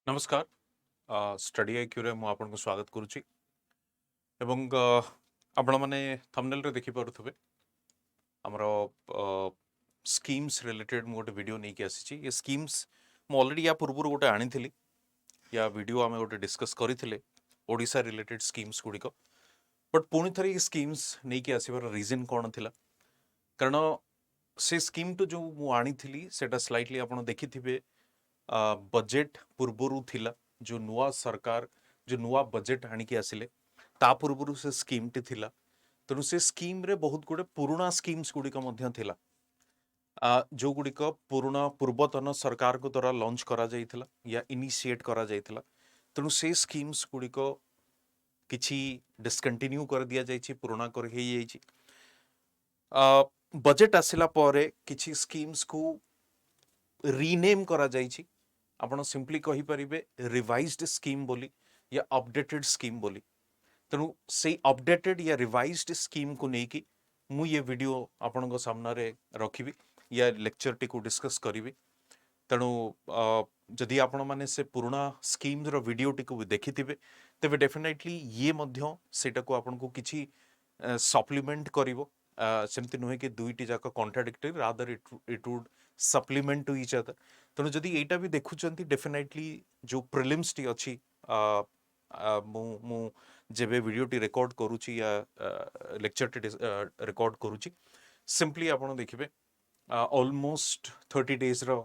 नमस्कार study IQ रे मु आपन को स्वागत करुच्ची एवं आपण माने थंबनेल रे देखि पारुथबे हमरो स्कीम्स रिलेटेड मु गोटे वीडियो नै के आसीची ये स्कीम्स मु ऑलरेडी या पूर्व गोटे आनी थिली या वीडियो आमे गोटे डिस्कस करिथिले ओडिसा रिलेटेड स्कीम्स गुडिको बट पुणी थरी ये स्कीम्स नै के आसीबार रीजन कोन थिला कारण से स्कीम तो जो मु आनी थिली सेटा स्लाइटली आपण देखिथिबे बजेट पूर्वरु थिला जो नुआ सरकार जो नुआ बजेट आनिकी आसिले ता पूर्वरु से स्कीम टी थिला तेणु से स्कीम रे बहुत गुडे पुराना स्कीम्स गुडिक मध्य थिला जो गुडिक पुराना पूर्वतन सरकार को द्वारा लॉन्च करा जाइथिला या इनिशिएट करा जाइथिला तेणु से स्कीम्स गुडिक किछि डिस्कंटिन्यू कर दिया जाइछि पुराना कर हे जाइछि बजेट आसिला परे किछि स्कीम्स को रीनेम करा जाइछि आपण सिंपली कहि परिबे रिवाइज्ड स्कीम बोली या अपडेटेड स्कीम बोली तेणु से अपडेटेड या रिवाइज्ड स्कीम को लेकिन मु ये वीडियो आपण को सामना रे रखिबी या लेक्चर टी को डिस्कस करिवि तेणु जदि आपण माने से पुराना स्कीम रो वीडियो टी को देखिथिबे तबे डेफिनेटली ये मध्य सेटा को आपण को किछि सप्लीमेंट करिवो सेमति नुहे कि दुईटी जाक contradictory rather it would supplement to each other तेणु जदि एटा भी देखुचंती डेफिनेटली जो प्रिलिम्स टी अछि मु जेबे वीडियो टी रिकॉर्ड करूची या लेक्चर टी रिकॉर्ड करूची सिंपली आपण देखिबे ऑलमोस्ट 30 डेज रो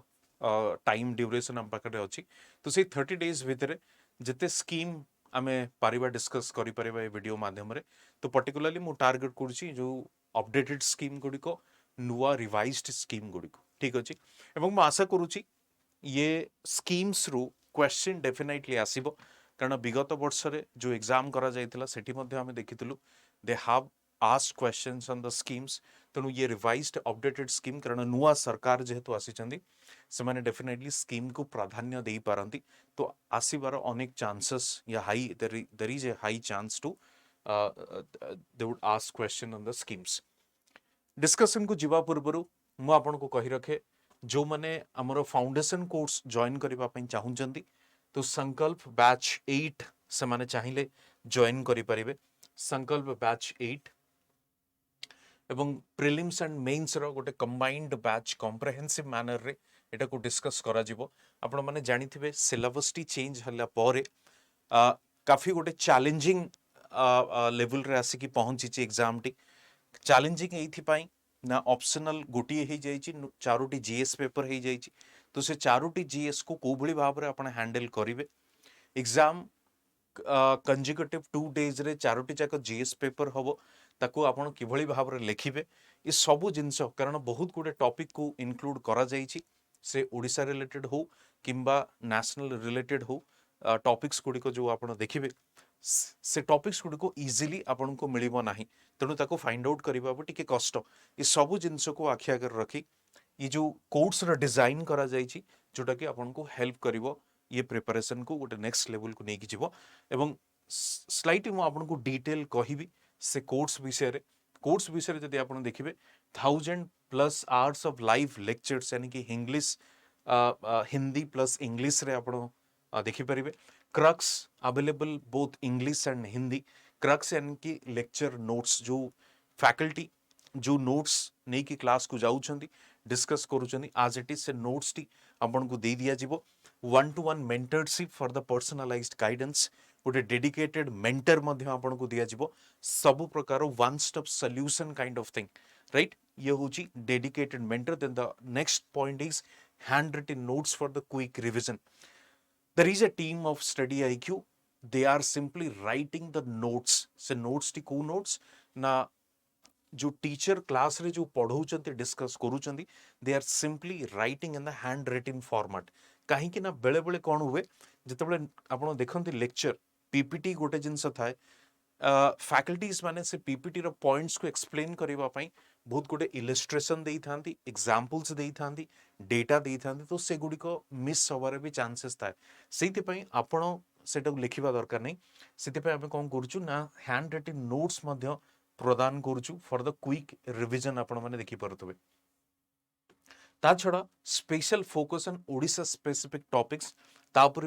टाइम ड्यूरेशन हम पाखरे अछि तो से 30 डेज भितरे जते स्कीम आमे पारिबा डिस्कस करि परिबा ए वीडियो माध्यम रे तो पर्टिकुलरली मु टार्गेट करूची जो अपडेटेड स्कीम गुडिको नुआ रिवाइज्ड स्कीम गुडिको ठीक अछि एवं मु आशा करूची ये स्कीम्स रु क्वेश्चन डेफिनेटली आसीबो कारण विगत वर्ष रे जो एग्जाम करा जायतिला सेठी मध्ये हमें देखितलु they have asked questions on the schemes तेणु ये रिवाइज्ड अपडेटेड स्कीम कारण नुआ सरकार जेहेतु आसीचंदी से माने डेफिनेटली स्कीम को प्राधान्य देई पारंती तो आसीबार अनेक चांसेस या high there is a high chance to they would ask question on the schemes discussion को जीवा पूर्वरु मु आपन को कहि रखे जो माने हमरो फाउंडेशन कोर्स जॉइन करबा पई चाहुचंती तो संकल्प बैच 8 से माने चाहिले जॉइन करि परिबे संकल्प बैच 8 एवं प्रिलिम्स एंड मेंस रो गोटे कंबाइंड बैच कॉम्प्रिहेंसिव मैनर रे एटा को डिस्कस करा जिवो आपण माने जानिथिबे सिलेबस टी चेंज हला परे काफी गोटे चैलेंजिंग लेवल रे आसी की पहुंची छि एग्जाम टी चैलेंजिंग एथि पई ना ऑप्शनल गोटी हे जाइछि चारोटी जीएस पेपर हे जाइछि तो से चारोटी जीएस को को भली भाबरे आपण हैंडल करिवे एग्जाम कंजिक्यूटिव 2 डेज रे चारोटी जाक जीएस पेपर हबो ताको आपण किभली भाबरे लेखिबे ई सबु जिंस कारण बहुत गुडे टॉपिक को इंक्लूड करा जाइछि से ओडिसा रिलेटेड हो किंबा नेशनल रिलेटेड हो टॉपिक्स गुडी को जो आपण देखिबे से टॉपिक्स गुडी को इजीली आपण को मिलिबो नाही तेणु ताको फाइंड आउट करबा टिके कष्ट ये सबु जिंस को आखि आगर रखी ये जो कोर्स रा डिजाइन करा जाइछि जोटा कि आपण को हेल्प करिवो ये प्रिपरेशन को गोटे नेक्स्ट लेवल को नेकी जीवो एवं स्लाइटली मु आपण को डिटेल कहिबी से कोर्स विषय रे जदि आपण देखिबे 1000+ आवर्स ऑफ लाइव लेक्चर्स यानी कि इंग्लिश हिंदी प्लस इंग्लिश रे आपण देखि परिबे crux available both English and Hindi crux यानी कि लेक्चर नोट्स जो फैकल्टी जो नोट्स नहीं कि क्लास को जाउछंदी डिस्कस करूछंदी आज इट इज से नोट्स टी आपण को दे दिया जीवो 1-to-1 mentorship for the personalised guidance गोटे डेडिकेटेड मेंटर मध्ये आपण को दिया जीवो सब प्रकार one stop solution kind of thing right ये होची dedicated mentor then the next point is hand written notes for the quick revision there is a team of StudyIQ they are simply writing the notes से notes T को notes ना जो teacher class रे जो पढ़ौचंती discuss करूचंती they are simply writing in the hand written format काहे कि ना बेले बेले कोन हुए जते बेले आपण देखंती लेक्चर पीपीटी गोटे जिंस थाए फैकल्टीज माने से पीपीटी रो पॉइंट्स को एक्सप्लेन करबा पई बहुत गोटे इलस्ट्रेशन देई थांती एग्जांपल्स देई थांती डेटा देई थांती तो से गुडी को मिस होबार भी चांसेस थाए सेति पई आपण सेटा लिखिबा दरकार नै सेति पई हम कोन करछु ना हैंड रिटन नोट्स मध्ये प्रदान करछु फॉर द क्विक रिवीजन आपण माने देखि परतबे ता छड़ा special focus on Odisha specific topics तापर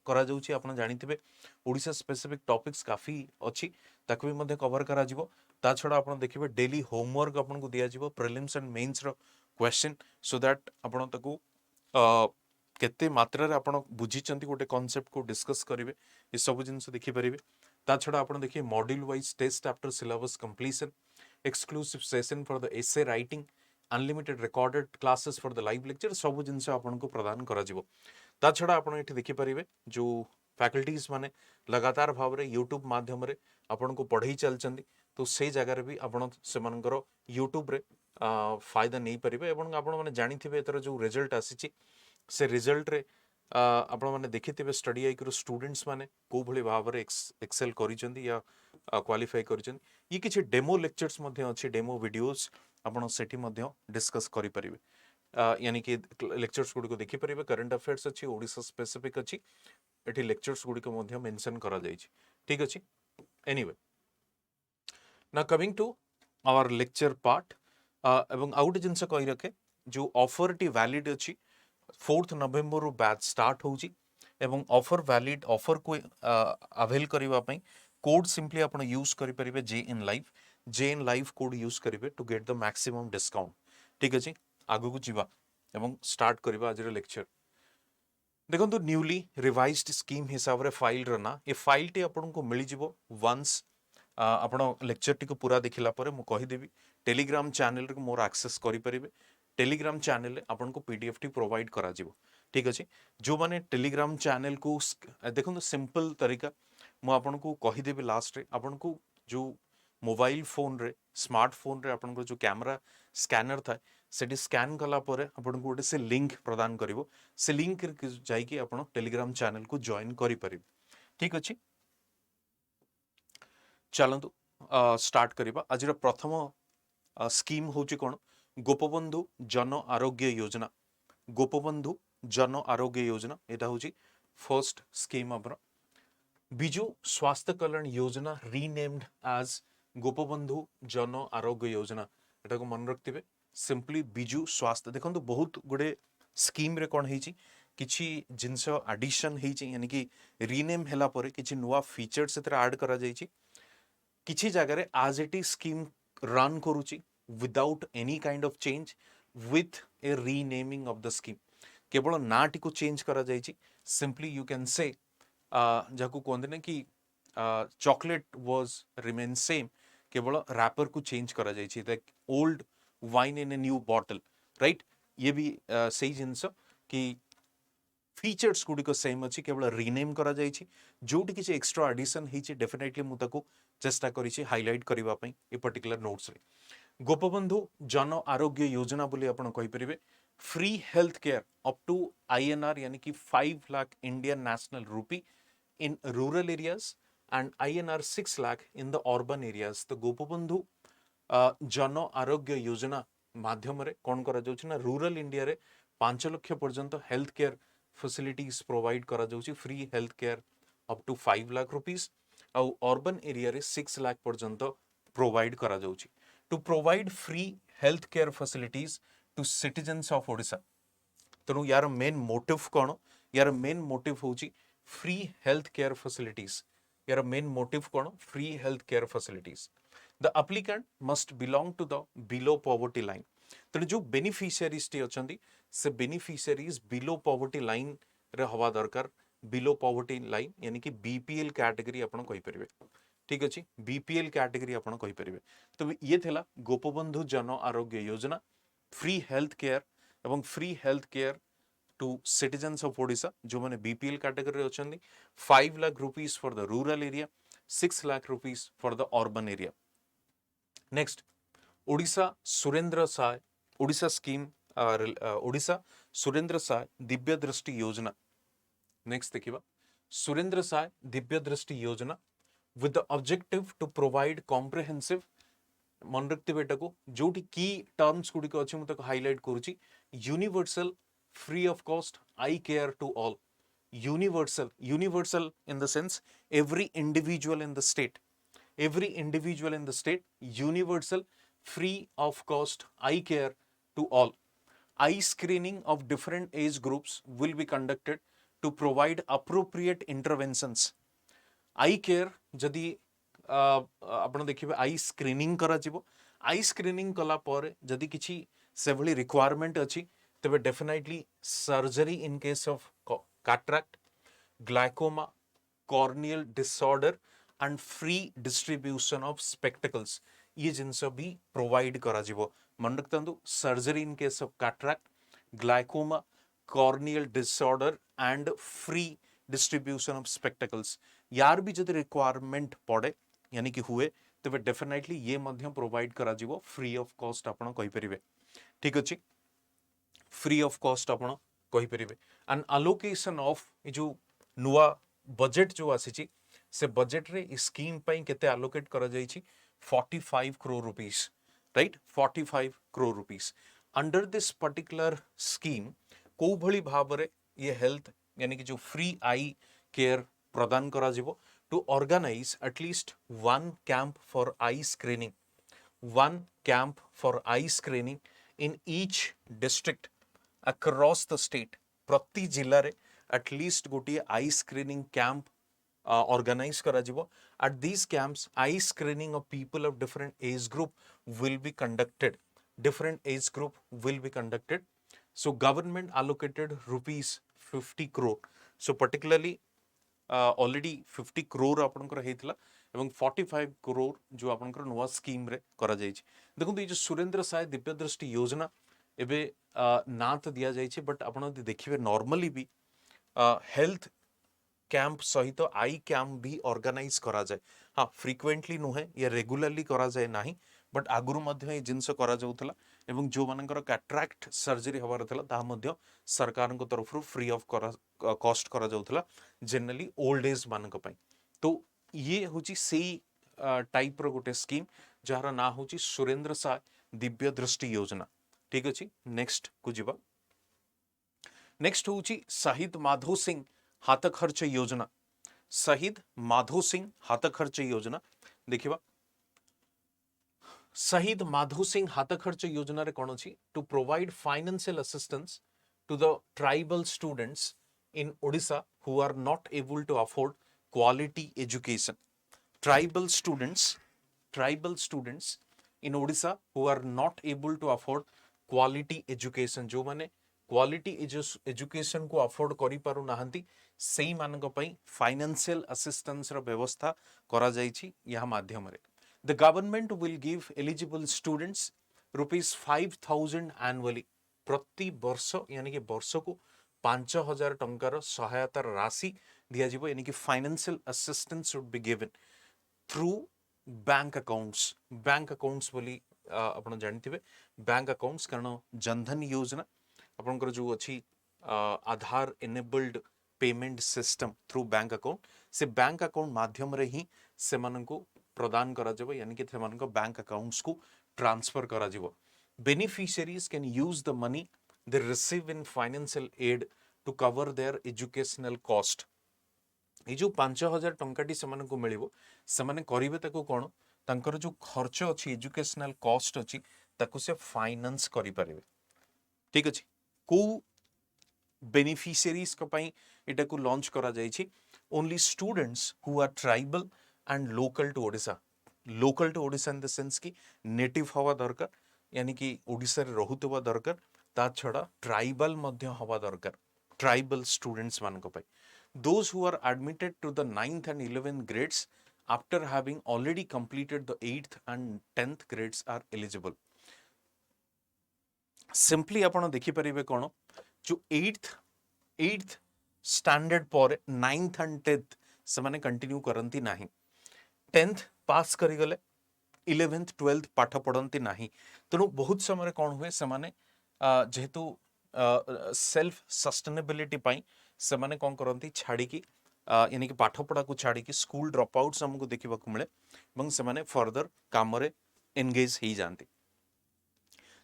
करा जाउछि आपण जानिथिबे ओडिशा स्पेसिफिक टॉपिक्स काफी अछि ताकू भी मध्ये कवर करा जिवो ता छडा आपण देखिबे डेली होमवर्क आपण को दिया जिवो प्रीलिम्स एंड मेंस रो क्वेश्चन सो दैट आपण ताकू केते मात्रा रे आपण बुझिचंती गोटे कांसेप्ट को डिस्कस करिवे ए सब जिंस देखि परिबे ता छडा आपण देखिए module wise test after syllabus completion exclusive session for the essay writing unlimited recorded classes for the live lecture सब जिंस आपण को प्रदान करा जिवो ता छडा आपण एठी देखि परिबे जो फैकल्टीज माने लगातार भाव रे यूट्यूब माध्यम रे आपण को पढ़ाई चलचंदी तो से जगह रे भी आपण से मानकर यूट्यूब रे फायदा नहीं परिबे एवं आपण माने जानिथिबे एतर जो रिजल्ट आसीची से रिजल्ट रे आपण माने देखिथिबे स्टडी आईक्यू रो स्टूडेंट्स माने को भली भाव रे एक्सेल करिचंदी या क्वालिफाई करिचंदी ये किछि डेमो लेक्चर्स मध्ये अछि डेमो वीडियोस आपण सेठी मध्ये डिस्कस करि परिबे यानी कि लेक्चर्स गुडी को देखि परिबे करंट अफेयर्स अछि ओडिसा स्पेसिफिक अछि एठी लेक्चर्स गुडी को मध्ये मेंशन करा जाइछि ठीक अछि एनीवे ना coming to our lecture part एवं आउट जिंस कहि रखे जो ऑफर टी वैलिड अछि 4th नवंबर रो बैच स्टार्ट होउछि एवं ऑफर वैलिड ऑफर को अवेल करबा पई कोड सिंपली आपण यूज करि परिबे जे इन लाइव कोड यूज करिवे to get the maximum discount ठीक अछि आगु को जीवा एवं स्टार्ट करबा आज रे लेक्चर देखो न्यूली रिवाइज्ड स्कीम हिसाब रे फाइल रना ए फाइल टी आपन को मिली जिवो वंस आपण लेक्चर टी को पूरा देखिला परे मु कहि देबी टेलीग्राम चैनल रे मोर एक्सेस करि परिबे टेलीग्राम चैनल रे आपन को पीडीएफ टी प्रोवाइड करा जिवो ठीक अछि जो माने टेलीग्राम चैनल को देखो सिंपल तरीका मु आपन को कहि देबी लास्ट रे आपन को जो मोबाइल फोन रे स्मार्टफोन रे आपन को जो कैमरा स्कैनर था सेठी स्कैन कला परे आपन को गोटे से लिंक प्रदान करिवो से लिंक जाई कि आपन टेलीग्राम चैनल को जॉइन करि परिबे ठीक अछि चलंतु स्टार्ट करिबा आज प्रथम स्कीम होची कोन गोपबंधु जन आरोग्य योजना गोपबंधु जन आरोग्य योजना एटा होची फर्स्ट स्कीम अपर बिजु स्वास्थ्य कल्याण योजना रीनेम्ड एज गोपबंधु जन आरोग्य योजना एटा को मन रखतिबे सिंपली बिजु स्वास्थ्य देखंतु बहुत गुडे स्कीम रे कोन हेची किछि जिंस एडिशन हेची यानी कि रीनेम हैला परे किछि नुवा फीचर्स एतरा ऐड करा जाईची किछि जगह रे as it is scheme run करूची without any kind of change with a renaming of the scheme केवल नाटी को चेंज करा जाईची simply you can say Jakhu कहते ने कि चॉकलेट वाज रिमेन सेम केवल रैपर को चेंज करा जाईची like old wine in a new bottle right ये भी सही जिंस कि फीचर्स गुडी सेम अच्छी केवल रीनेम करा जाईची जोटी किसी एक्स्ट्रा एडिशन हेची डेफिनेटली मु ताको चेष्टा करिछि हाइलाइट करबा पई ए पर्टिकुलर नोट्स रे गोपबंधु जन आरोग्य योजना बोली आपण कहि परिबे free health care up to INR यानी कि 5 lakh Indian national rupee in rural areas and INR 6 lakh in the urban areas तो गोपबंधु जन आरोग्य योजना माध्यम रे कोन करा जाउछि ना रूरल इंडिया रे 5 लाख पर्यंत हेल्थ केयर फैसिलिटीज प्रोवाइड करा जाउछि free health care up to 5 lakh rupees और अर्बन एरिया रे 6 लाख पर्यंत प्रोवाइड करा जाउछि to provide free health care facilities to citizens of Odisha तेणु यार मेन मोटिव कौन यार मेन मोटिव होची फ्री हेल्थ केयर फैसिलिटीज यार मेन मोटिव कौन free health care facilities the applicant must belong to the below poverty line तेणु जो beneficiaries T अछंती से बेनिफिशियरीज बिलो पॉवर्टी लाइन रे हवा दरकार बिलो पॉवर्टी लाइन यानी कि बीपीएल कैटेगरी आपण कहि परिबे ठीक अछि बीपीएल कैटेगरी आपण कहि परिबे तो ये थिला Gopabandhu Jan Arogya Yojana free health care एवं free health care to citizens of Odisha जो माने बीपीएल कैटेगरी अछंती 5 lakh rupees for the rural area 6 lakh rupees for the urban area next Odisha Surendra Sai Odisha scheme Odisha Surendra Sai Divya Drishti योजना नेक्स्ट देखिबा सुरेंद्र साय दिव्य दृष्टि योजना with the objective to provide comprehensive मन रखते बेटा को जोटी की टर्म्स गुडी को अछि म तक हाइलाइट करूची universal free of cost eye care to all universal in the sense every individual in the state universal free of cost eye care to all eye screening of different age groups will be conducted to provide appropriate interventions. I care जदि आपण देखिए आई screening करा जिवो आई screening कला पर जदि किछि सेभली requirement अछि तबे definitely surgery in case of cataract glaucoma corneal disorder and free distribution of spectacles ये जिनस भी प्रोवाइड करा जिवो मन रखतंदु surgery in case of cataract glaucoma corneal disorder and free distribution of spectacles यार भी जदि रिक्वायरमेंट पड़े यानी कि हुए तबे डेफिनेटली ये मध्य प्रोवाइड करा जिवो फ्री ऑफ कॉस्ट आपण कहि परिबे ठीक अछि फ्री ऑफ कॉस्ट आपण कहि परिबे एंड अलोकेशन ऑफ ए जो नुवा बजेट जो आसी से बजेट रे स्कीम पई केते अलोकेट करा जाई छी 45 crore rupees right 45 crore rupees under this particular scheme को भली भाबरे ये हेल्थ यानी कि जो फ्री आई केयर प्रदान करा जिवो to organise at least one camp for eye screening one camp for eye screening in each district across the state प्रति जिल्ला रे at least गोटी eye screening camp organize करा जिवो at these camps eye screening of people of different age group will be conducted so government allocated rupees 50 crore so particularly already 50 crore आपनकर हेतला एवं 45 crore जो आपनकर नवा स्कीम रे करा जाई छी देखु ये जो सुरेंद्र साय दिव्य दृष्टि योजना एबे ना तो दिया जाई छी बट आपण देखिबे नॉर्मली भी हेल्थ कैंप सहित आई कैंप भी ऑर्गेनाइज करा जाए हाँ फ्रीक्वेंटली नुहे या रेगुलरली करा जाए नाही बट आगुरु मध्य ये जिनस करा जाउथला एवं जो मानकर कैटरेक्ट सर्जरी हबार थला ता मध्य सरकार को तरफ फ्री ऑफ कॉस्ट करा जाउथला जनरली ओल्ड एज मानक पई तो ये होची सेही टाइप रो गोटे स्कीम जार ना होची सुरेंद्र साय दिव्य दृष्टि योजना ठीक अछि नेक्स्ट को जिबा नेक्स्ट होची शहीद माधो सिंह हाथ खर्च योजना शहीद माधो सिंह हाथ खर्च योजना देखिबा शहीद माधो सिंह हाथ खर्च योजना रे कोन अछि to provide financial assistance to the tribal students in Odisha who are not able to afford quality education. Tribal students in Odisha who are not able to afford quality education. जो माने quality education को afford करि पारु नाहंती सेही मानक पई financial assistance रो व्यवस्था करा जाई छी यहा माध्यम रे. The government will give eligible students rupees 5,000 annually. प्रति वर्ष यानी कि वर्ष को 5,000 टंकार सहायता राशि दिया जिवो यानी कि financial assistance should be given through bank accounts बोली आपण जानथिबे बैंक अकाउंट्स कारण जनधन योजना आपनकर जो अछि Aadhaar enabled payment system through bank account से बैंक अकाउंट माध्यम रे ही से मानन को प्रदान करा जिवो यानी कि से मानन को बैंक अकाउंट्स को ट्रांसफर करा जिवो beneficiaries can use the money they receive in financial aid to cover their educational cost. ये जो 5,000 टंकाटी समान को मिलिबो समान करिवे ताको कोन तांकर जो खर्च अछि एजुकेशनल कॉस्ट अछि ताको से फाइनेंस करि परिबे ठीक अछि को बेनिफिशियरीज को पई एटा को लॉन्च करा जाई छी only students who are tribal and local to Odisha in the sense की नेटिव हवा दरकार यानी कि ओडिसा रे रहुतबा दरकार ता छड़ा ट्राइबल मध्य हवा दरकार ट्राइबल स्टूडेंट्स मान को पाई those who are admitted to the 9th and 11th grades after having already completed the 8th and 10th grades are eligible. Simply आपण देखि परिबे कोन जो 8th स्टैंडर्ड पर 9th and 10th से माने कंटिन्यू करंती नाही 10th पास करि गले 11th 12th पाठ पढंती नाही तनो बहुत समय कोन हुए से माने जेहेतु सेल्फ सस्टेनेबिलिटी पाई से माने कोन करंती छाड़ी की यानी कि पाठ पढ़ा को छाड़ी की स्कूल ड्रॉप आउट्स हमको देखिबा को मिले ଏବଂ ସେମାନେ फर्दर काम रे एंगेज ही जानती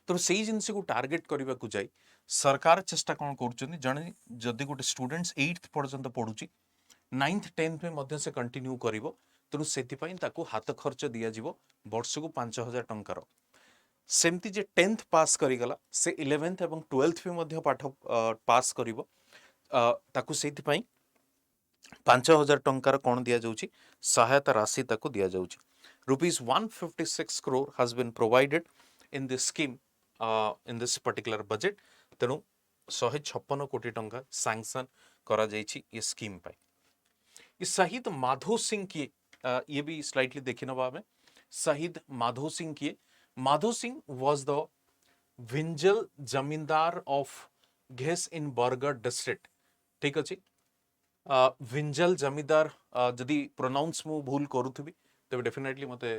तो सेही जिनसे को टारगेट करबा को जाई सरकार चेष्टा कोन करछनी जने जदी गोटे स्टूडेंट्स 8th पर्यंत पढुची 9th 10th में मध्य से कंटिन्यू करिवो तो सेति पई ताको हाथ खर्च दिया जिवो वर्ष को 5,000 टंकार सेमती जे 10th पास करी गला से 11th एवं 12th भी मध्य पाठ पास करिवो ताकू सेथिपाई 5,000 टंकार कौन दिया जाउची सहायता राशि ताकू दिया जाउची rupees 156 crore has been provided in this scheme in this particular budget तेणु 156 कोटी टंका सैंक्शन करा जाइछि ये स्कीम पाई ये शहीद माधो सिंह किए ये भी स्लाइटली देखी नबा में शहीद माधो सिंह किए माधो सिंह वाज द विंजल जमींदार of Ghes in Bargarh district ठीक अच्छे विंजल जमींदार जदि प्रोनाउंस मु भूल करूथबी तबे डेफिनेटली मते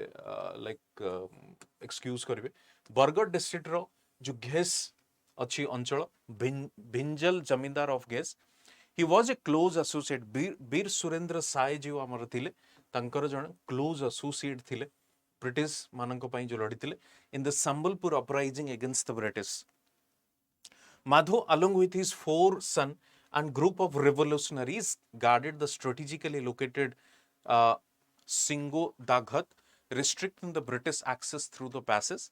लाइक एक्सक्यूज करिवे बरगढ़ डिस्ट्रिक्ट रो जो घेस अच्छी अंचल Bhinjal zamindar of Ghes he was a close associate Bir Surendra Sai जो आमर थिले तांकर जण क्लोज एसोसिएट थिले ब्रिटिश मानक पई जो लड़ीथिले in the Sambalpur uprising against the British Madho, along with his 4 sons and group of revolutionaries, guarded the strategically located Singo Daghat, restricting the British access through the passes.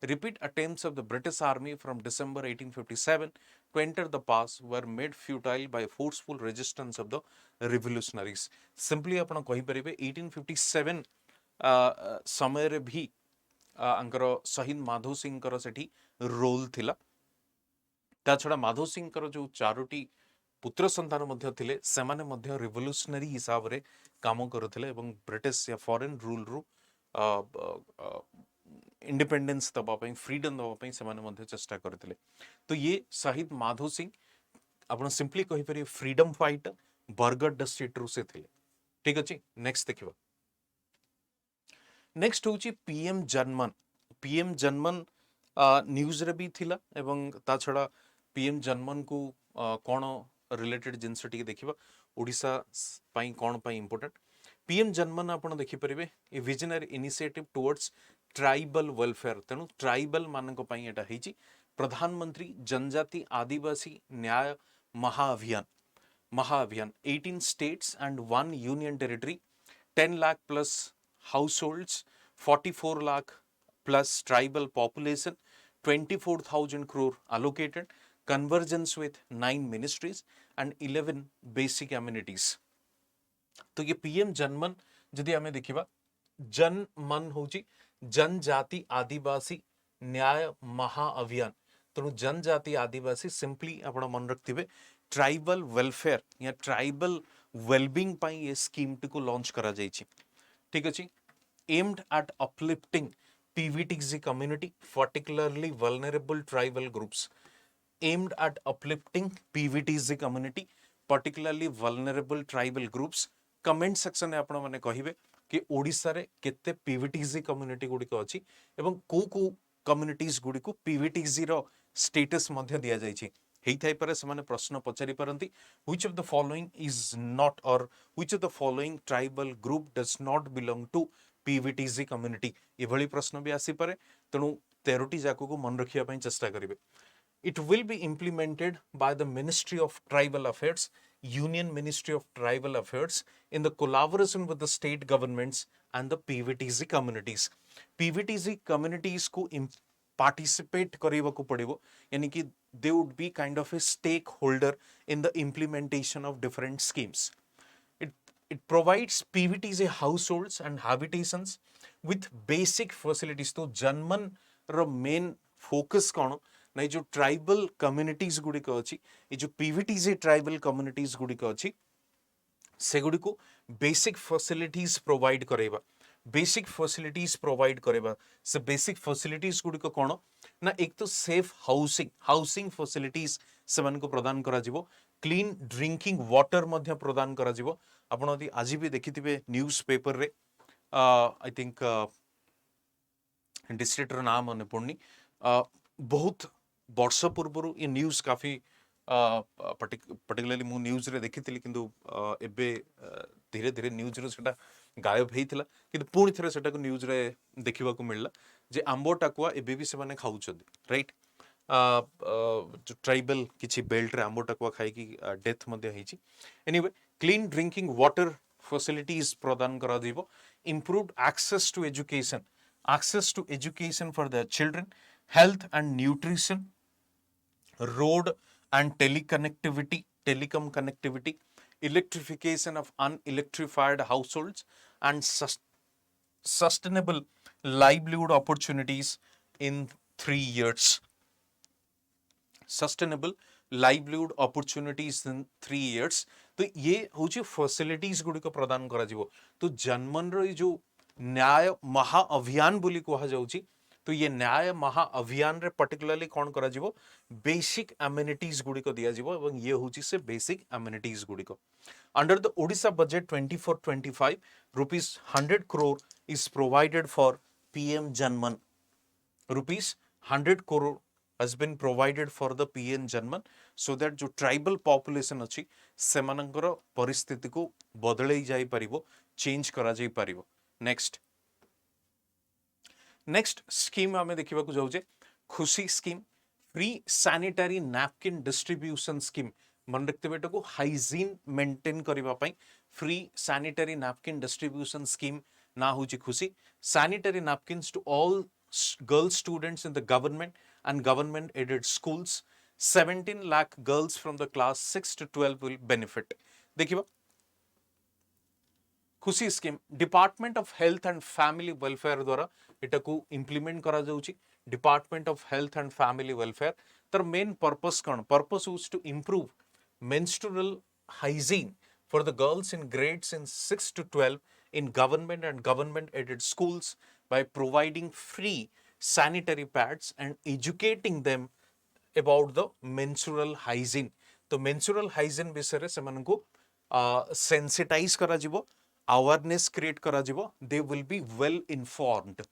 Repeat attempts of the British Army from December 1857 to enter the pass were made futile by forceful resistance of the revolutionaries. Simply, आपण कहि परिबे 1857 समय रे भी अंकर शहीद माधो सिंह कर सेठी role थिला ता छड़ा माधो सिंह जो 4टी पुत्र संतान मध्य थिले सेमाने मध्य रिवोल्यूशनरी हिसाब रे काम करुथिले एवं ब्रिटिश या फॉरेन रूल रु इंडिपेंडेंस दबा पई फ्रीडम दबा पई सेमाने मध्य चेष्टा करथिले तो ये शहीद माधो सिंह आपण सिंपली कहि परि फ्रीडम फाइटर बरगढ़ डिस्ट्रिक्ट रु से थिले ठीक अछि नेक्स्ट देखिबा नेक्स्ट होची पीएम जनमन न्यूज रे भी थिला एवं ता छड़ा पीएम जनमन को कौन रिलेटेड जिनस टी देखिबा ओडिशा पाई कौन पाई इंपोर्टेंट पीएम जनमन आपण देखि परिबे a visionary initiative towards tribal welfare तेनु ट्राइबल मानक पाई एटा हेची प्रधानमंत्री जनजाति आदिवासी न्याय महाअभियान 18 states and 1 union territory 10 lakh plus households 44 lakh plus tribal population 24,000 crore allocated convergence with 9 ministries and 11 basic amenities तो ये पीएम जनमन जदि हमें देखिबा जनमन होची जनजाति आदिवासी न्याय महाअभियान तेणु जनजाति आदिवासी सिंपली आपण मन रखथिबे ट्राइबल वेलफेयर या ट्राइबल वेलबींग पाई ये स्कीम टी को लॉन्च करा जायछि ठीक अछि aimed at uplifting PVTZ community, particularly vulnerable tribal groups. Aimed at uplifting PVTZ community, particularly vulnerable tribal groups. Comment section में आपण माने कहिबे कि ओडिसा रे केते PVTZ community गुडी को अछि एवं को communities गुडी को PVTZ रो status मध्य दिया जायछि हेई थाई पारे से माने प्रश्न पचारि परंती which of the following is not or which of the following tribal group does not belong to PVTZ community ये भली प्रश्न भी आसी पारे तेणु 13टी जाको को मन रखिया पई चेष्टा करिवे it will be implemented by the Ministry of Tribal Affairs Union Ministry of Tribal Affairs in the collaboration with the state governments and the PVTZ communities PVTZ communities को participate करिवा को पड़िबो यानी कि they would be kind of a stakeholder in the implementation of different schemes it provides PVTZ households and habitations with basic facilities तो जनमन रो main focus कोन नै जो tribal communities गुडी को अछि ए जो PVTZ ट्राइबल कम्युनिटीज गुडी को अछि से गुडी को बेसिक फैसिलिटीज प्रोवाइड करेबा बेसिक फैसिलिटीज प्रोवाइड करेबा से बेसिक फैसिलिटीज गुडी को कोन ना एक तो सेफ हाउसिंग फैसिलिटीज से मन को प्रदान करा जिवो क्लीन ड्रिंकिंग वाटर मध्य प्रदान करा जिवो आपण यदि आज भी देखिथिबे न्यूज पेपर रे आई थिंक डिस्ट्रिक्ट रो नाम मन पड़नी बहुत वर्ष पूर्व ये न्यूज काफी पर्टिकुलरली मु न्यूज रे देखिथिली किंतु एबे धीरे धीरे न्यूज रे सेटा गायब हेइथिला किंतु पुणी थरे सेटा को न्यूज रे देखिबा को मिलला जे आंबो टाकुआ एबे भी से माने खाउछथि राइट जो ट्राइबल किछि बेल्ट रे आंबो टाकुआ खाइ की डेथ मध्ये हेछि anyway clean drinking water facilities प्रदान करा दिबो improved access to education for the children health and nutrition road and teleconnectivity telecom connectivity, electrification of unelectrified households, and sustainable livelihood opportunities in 3 years. Sustainable livelihood opportunities in 3 years. तो ये हूँ facilities गुड़िक प्रदान करा जिवो. तो जनमन रो जो न्याय महा अभियान बोली कहा जाउची, तो ये न्याय महा अभियान रे पर्टिकुलरली कौन करा जिवो बेसिक एमिनिटीज गुड़िक दिया जिवो एवं ये हूँ से बेसिक एमिनिटीज गुड़िक. Under the Odisha budget 24-25, rupees 100 crore is provided for PM Janman. Rupees 100 crore has been provided for the PM Janman so that जो tribal population अच्छी सेमानंकर परिस्थिति को बदले जाई परिवो, change करा जाई परिवो. Next scheme आमे देखिबा को जाउजे खुशी scheme, free sanitary napkin distribution scheme. मन रखते बेटा को हाइजीन मेंटेन करबा पई free sanitary napkin distribution scheme ना होची खुशी. Sanitary napkins to all girl students in the government and government aided schools. 17 lakh girls from the class 6 to 12 will benefit. देखिबा Khushi scheme department of health and family welfare द्वारा एटा को implement करा जाउची. Department of health and family welfare तर main purpose कौन? Purpose is to improve menstrual hygiene for the girls in grades in 6 to 12 in government and government aided schools by providing free sanitary pads and educating them about the menstrual hygiene. तो menstrual hygiene विषय रे सेमान को sensitize करा जिवो, awareness create करा जिवो, they will be well informed.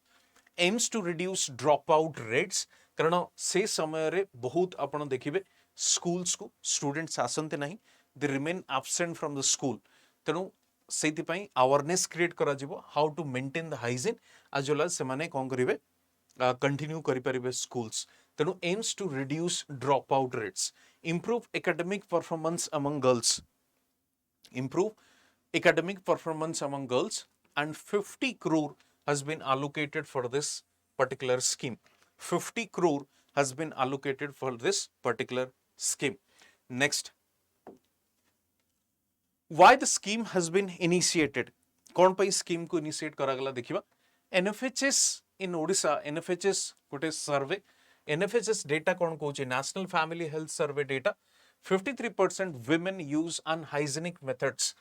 Aims to reduce dropout rates कारण से समय रे बहुत आपण देखिबे स्कूल्स को स्टूडेंट्स आसंते नहीं, they remain absent from the school. तेणु से अवेयरनेस क्रिएट करा जिवो how to maintain the hygiene as well as सेमाने कोन करिवे कंटिन्यू करि परिबे स्कूल्स. तेणु aims to reduce drop out rates, improve academic performance among girls, improve academic performance among girls, and 50 crore has been allocated for this particular scheme. 50 crore has been allocated for this particular scheme. Next, why the scheme has been initiated? कौन पाई scheme को initiate करा गला देखिबा. NFHS in Odisha, NFHS गोटे सर्वे, NFHS data कौन कहूचे National Family Health Survey data, 53% women use unhygienic methods.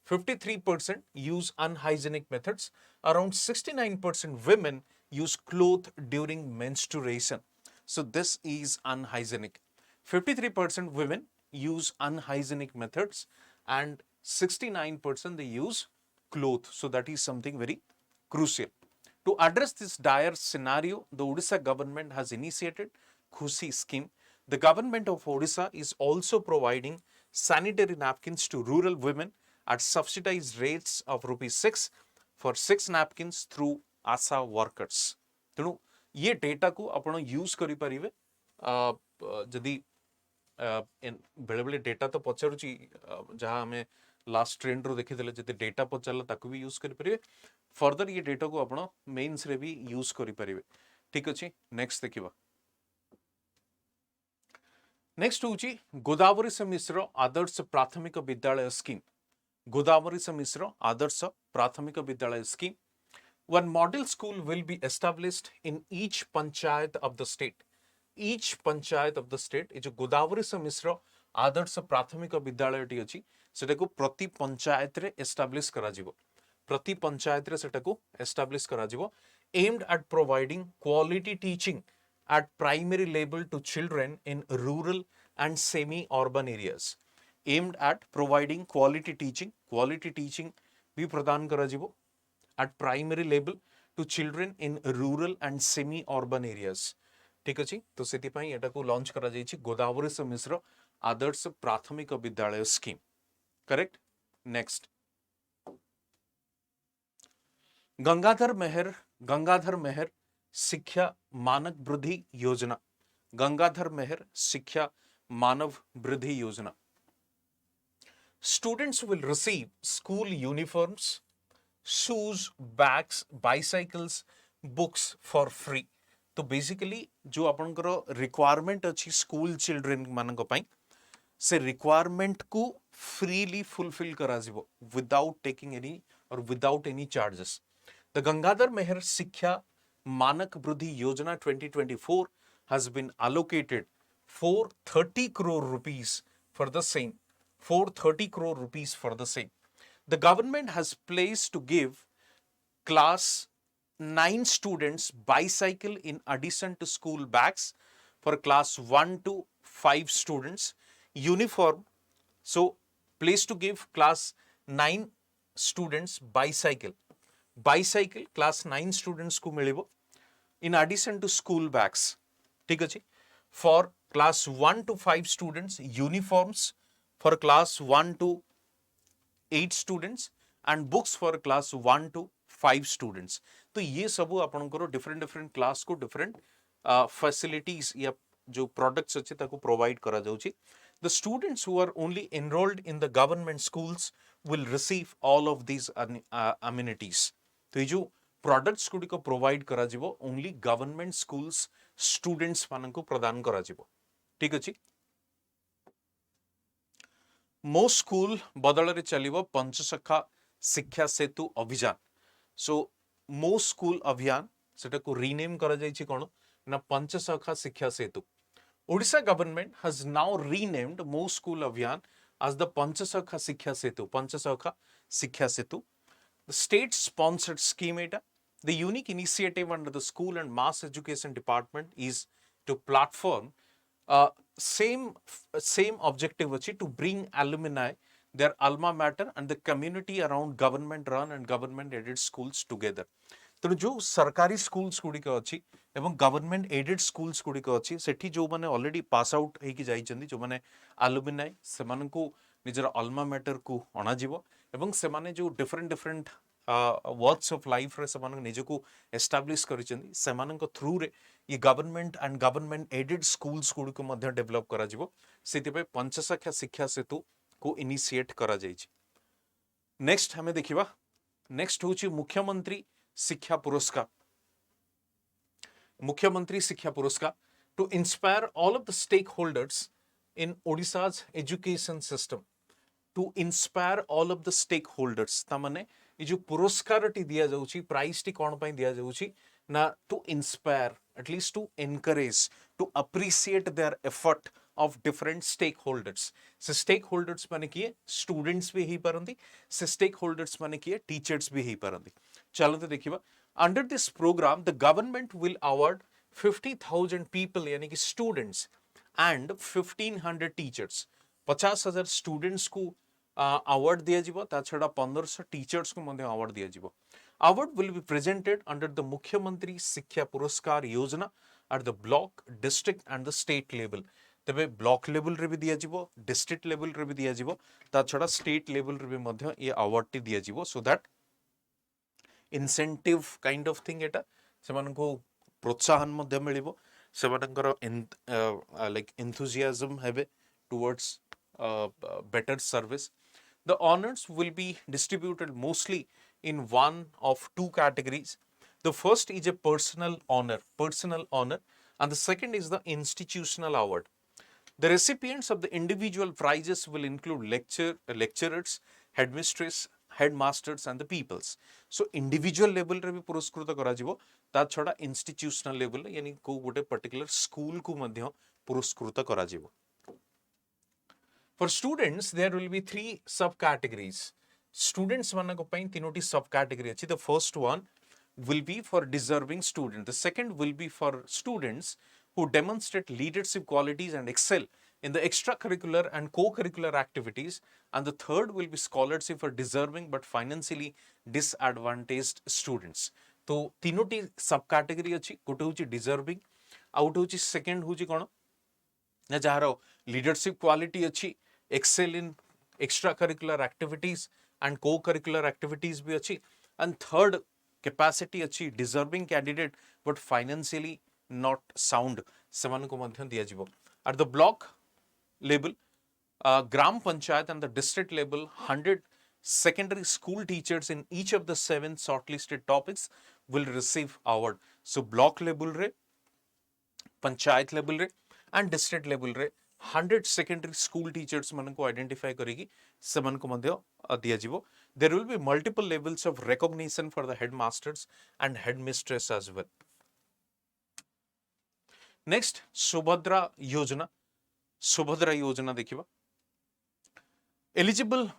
53% use unhygienic methods. Around 69% women use cloth during menstruation. So this is unhygienic. 53% women use unhygienic methods and 69% they use cloth. So that is something very crucial. To address this dire scenario, the Odisha government has initiated Khushi scheme. The government of Odisha is also providing sanitary napkins to rural women at subsidized rates of ₹6 for 6 napkins through ASA workers. तेणु ये data को आपण use करि परिबे जदि बेले बेले data तो पचारुची जहाँ हमें लास्ट ट्रेंड रो देखि देले जदि डेटा पचारला ताकू भी यूज करि परिबे. फर्दर ये डेटा को आपण मेंस रे भी यूज करि परिबे. ठीक अछि. नेक्स्ट देखिबा. नेक्स्ट होची गोदावरी से मिश्र आदर्श प्राथमिक विद्यालय स्कीम. गोदावरी से मिश्र आदर्श प्राथमिक विद्यालय scheme. One model school will be established in each panchayat of the state. Each panchayat of the state. ये जो गोदावरी से मिश्र आदर्श प्राथमिक विद्यालय टी अछि सेटा को प्रति पंचायत रे एस्टाब्लिश करा जिवो. प्रति पंचायत रे सेटा को एस्टाब्लिश करा जिवो. Aimed at providing quality teaching at primary level to children in rural and semi-urban areas. Aimed at providing quality teaching भी प्रदान करा जिवो at primary level to children in rural and semi-urban areas. ठीक अछि. तो सेति पई एटा को लॉन्च करा जाईछि गोदावरी से मिश्र आदर्श प्राथमिक विद्यालय scheme. Correct. Next, Gangadhar Meher शिक्षा मानव वृद्धि योजना. गंगाधर मेहर शिक्षा मानव वृद्धि योजना. Students will receive school uniforms, shoes, bags, bicycles, books for free. तो बेसिकली जो आपनकर रिक्वायरमेंट अच्छी स्कूल चिल्ड्रेन मानक पई से रिक्वायरमेंट को फ्रीली फुलफिल करा जिवो विदाउट टेकिंग एनी और without any charges. The Gangadhar Meher Shiksha Manak वृद्धि योजना 2024 has been allocated 430 crore rupees for the same. 430 crore rupees for the same. The government has placed to give class 9 students bicycle in addition to school bags for class 1 to 5 students uniform. So placed to give class 9 students bicycle class 9 students को मिलिबो in addition to school bags. ठीक अछि. For class 1 to 5 students uniforms for class 1 to 8 students and books for class 1 to 5 students. तो ये सब आपनकर different different class को different facilities या जो प्रोडक्ट्स अच्छे ताको प्रोवाइड करा जाउची. The students who are only enrolled in the government schools will receive all of these amenities. तो ये जो प्रोडक्ट्स गुडी को प्रोवाइड करा जिवो ओनली गवर्नमेंट स्कूल्स स्टूडेंट्स मानन को प्रदान करा जिवो. ठीक अछि. मो स्कूल बदल रे चलिबो पंचसखा शिक्षा सेतु अभियान. सो मो स्कूल अभियान सेटा को रीनेम करा जायछि कोन ना पंचसखा शिक्षा सेतु. Odisha government has now renamed Mo School Abhiyan as the Panchasakha Shikhya Setu. Panchasakha Shikhya Setu. The state-sponsored scheme eta. The unique initiative under the School and Mass Education Department is to platform same objective achi to bring alumni, their alma mater and the community around government-run and government-aided schools together. तेणु जो सरकारी schools गुड़िक अच्छी एवं government aided schools गुड़िक अच्छी सेठी जो माने already pass out होइकी जाइछन्ती जो माने एलुमिनाई सेमान को निजर अल्मा मैटर को अना जीवो एवं सेमाने जो different different works of life रे सेमान निज को एस्टैब्लिश करिछन्ती सेमान को थ्रू रे ये government and government aided schools गुड़िक मध्य डेवलप करा जीवो सेति पे पंचसखा शिक्षा सेतु को इनिशिएट करा जाइछि. नेक्स्ट हमें देखिबा. नेक्स्ट होछि मुख्यमंत्री शिक्षा पुरस्कार. मुख्यमंत्री शिक्षा पुरस्कार to inspire all of the stakeholders in Odisha's education system. To inspire all of the stakeholders. तामाने ये जो पुरस्कार टी दिया जाउची प्राइज टी कोन पई दिया जाउची ना to inspire, at least to encourage, to appreciate their effort of different stakeholders. से stakeholders माने किए students भी ही परंदी, से stakeholders माने किए teachers भी ही परंदी. चलो तो देखिए. Under this program, the government will award 50,000 people यानी कि students and 1,500 teachers. 50,000 students को award दिया जिवो ता छड़ा 1500 teachers को मध्य award दिया जिवो. Award will be presented under the मुख्यमंत्री शिक्षा पुरस्कार योजना at the block, district and the state level. तबे ब्लॉक लेवल रे भी दिया जिवो, डिस्ट्रिक्ट लेवल रे भी दिया जिवो ता छड़ा स्टेट लेवल रे भी मध्य ये अवार्ड टी दिया जिवो so that incentive kind of thing एटा सेमान को प्रोत्साहन मध्य मिलिबो सेमानकर लाइक एंथुसियाज्म हेबे towards better service. The honors will be distributed mostly in one of two categories. The first is a personal honor, and the second is the institutional award. The recipients of the individual prizes will include lecturers, headmistress, headmasters and the peoples. So individual level रे भी पुरस्कृत करा जिवो ता छडा institutional level यानी को गोटे particular school को मध्य पुरस्कृत करा जिवो. For students there will be three subcategories. Students मानक पई तीनोटी subcategory अछि. The first one will be for deserving students. The second will be for students who demonstrate leadership qualities and excel in the extracurricular and co-curricular activities, and the third will be scholarship for deserving but financially disadvantaged students. तो तीनोटी सब category अछि. गोटे होची deserving, out होची second होची कोन ना जहार लीडरशिप क्वालिटी अछि, excel in extra curricular activities and co curricular activities भी अछि, एंड थर्ड कैपेसिटी अछि deserving candidate but financially not sound seman ko madhya diya jibo. At the block level, gram panchayat and the district level, 100 secondary school teachers in each of the 7 shortlisted topics will receive award. So block level re, panchayat level re and district level re 100 secondary school teachers manku identify kariki semanku madhya diya jibo. There will be multiple levels of recognition for the headmasters and headmistress as well. Next, Subhadra yojana. Subhadra yojana देखिबा. Eligible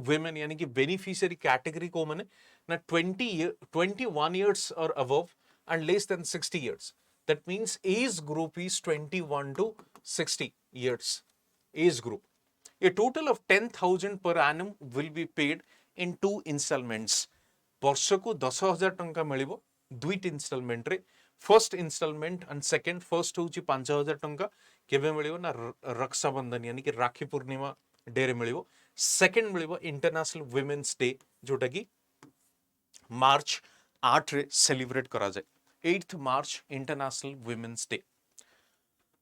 women यानी कि beneficiary category को माने ना 21 years or above and less than 60 years. That means age group is 21 to 60 years. Age group. A total of 10,000 per annum will be paid in 2 installments. ବର୍ଷକୁ 10,000 ଟଙ୍କା ମିଳିବ ଦୁଇଟି ଇନଷ୍ଟଲମେଣ୍ଟ ରେ. First instalment and second, first ହେଉଛି 5,000 ଟଙ୍କା କେବେ ମିଳିବ ନା ରକ୍ଷାବନ୍ଧନ यानी कि ରାକ୍ଷୀ ପୂର୍ଣ୍ଣିମା ଡେ ରେ ମିଳିବ. ସେକେଣ୍ଡ ମିଳିବ ଇଣ୍ଟରନ୍ୟାସନାଲ ୱିମେନ୍ସ ଡେ ଯୋଉଟା କି ମାର୍ଚ୍ଚ 8 ରେ ସେଲିବ୍ରେଟ କରାଯାଏ. 8th March International Women's Day.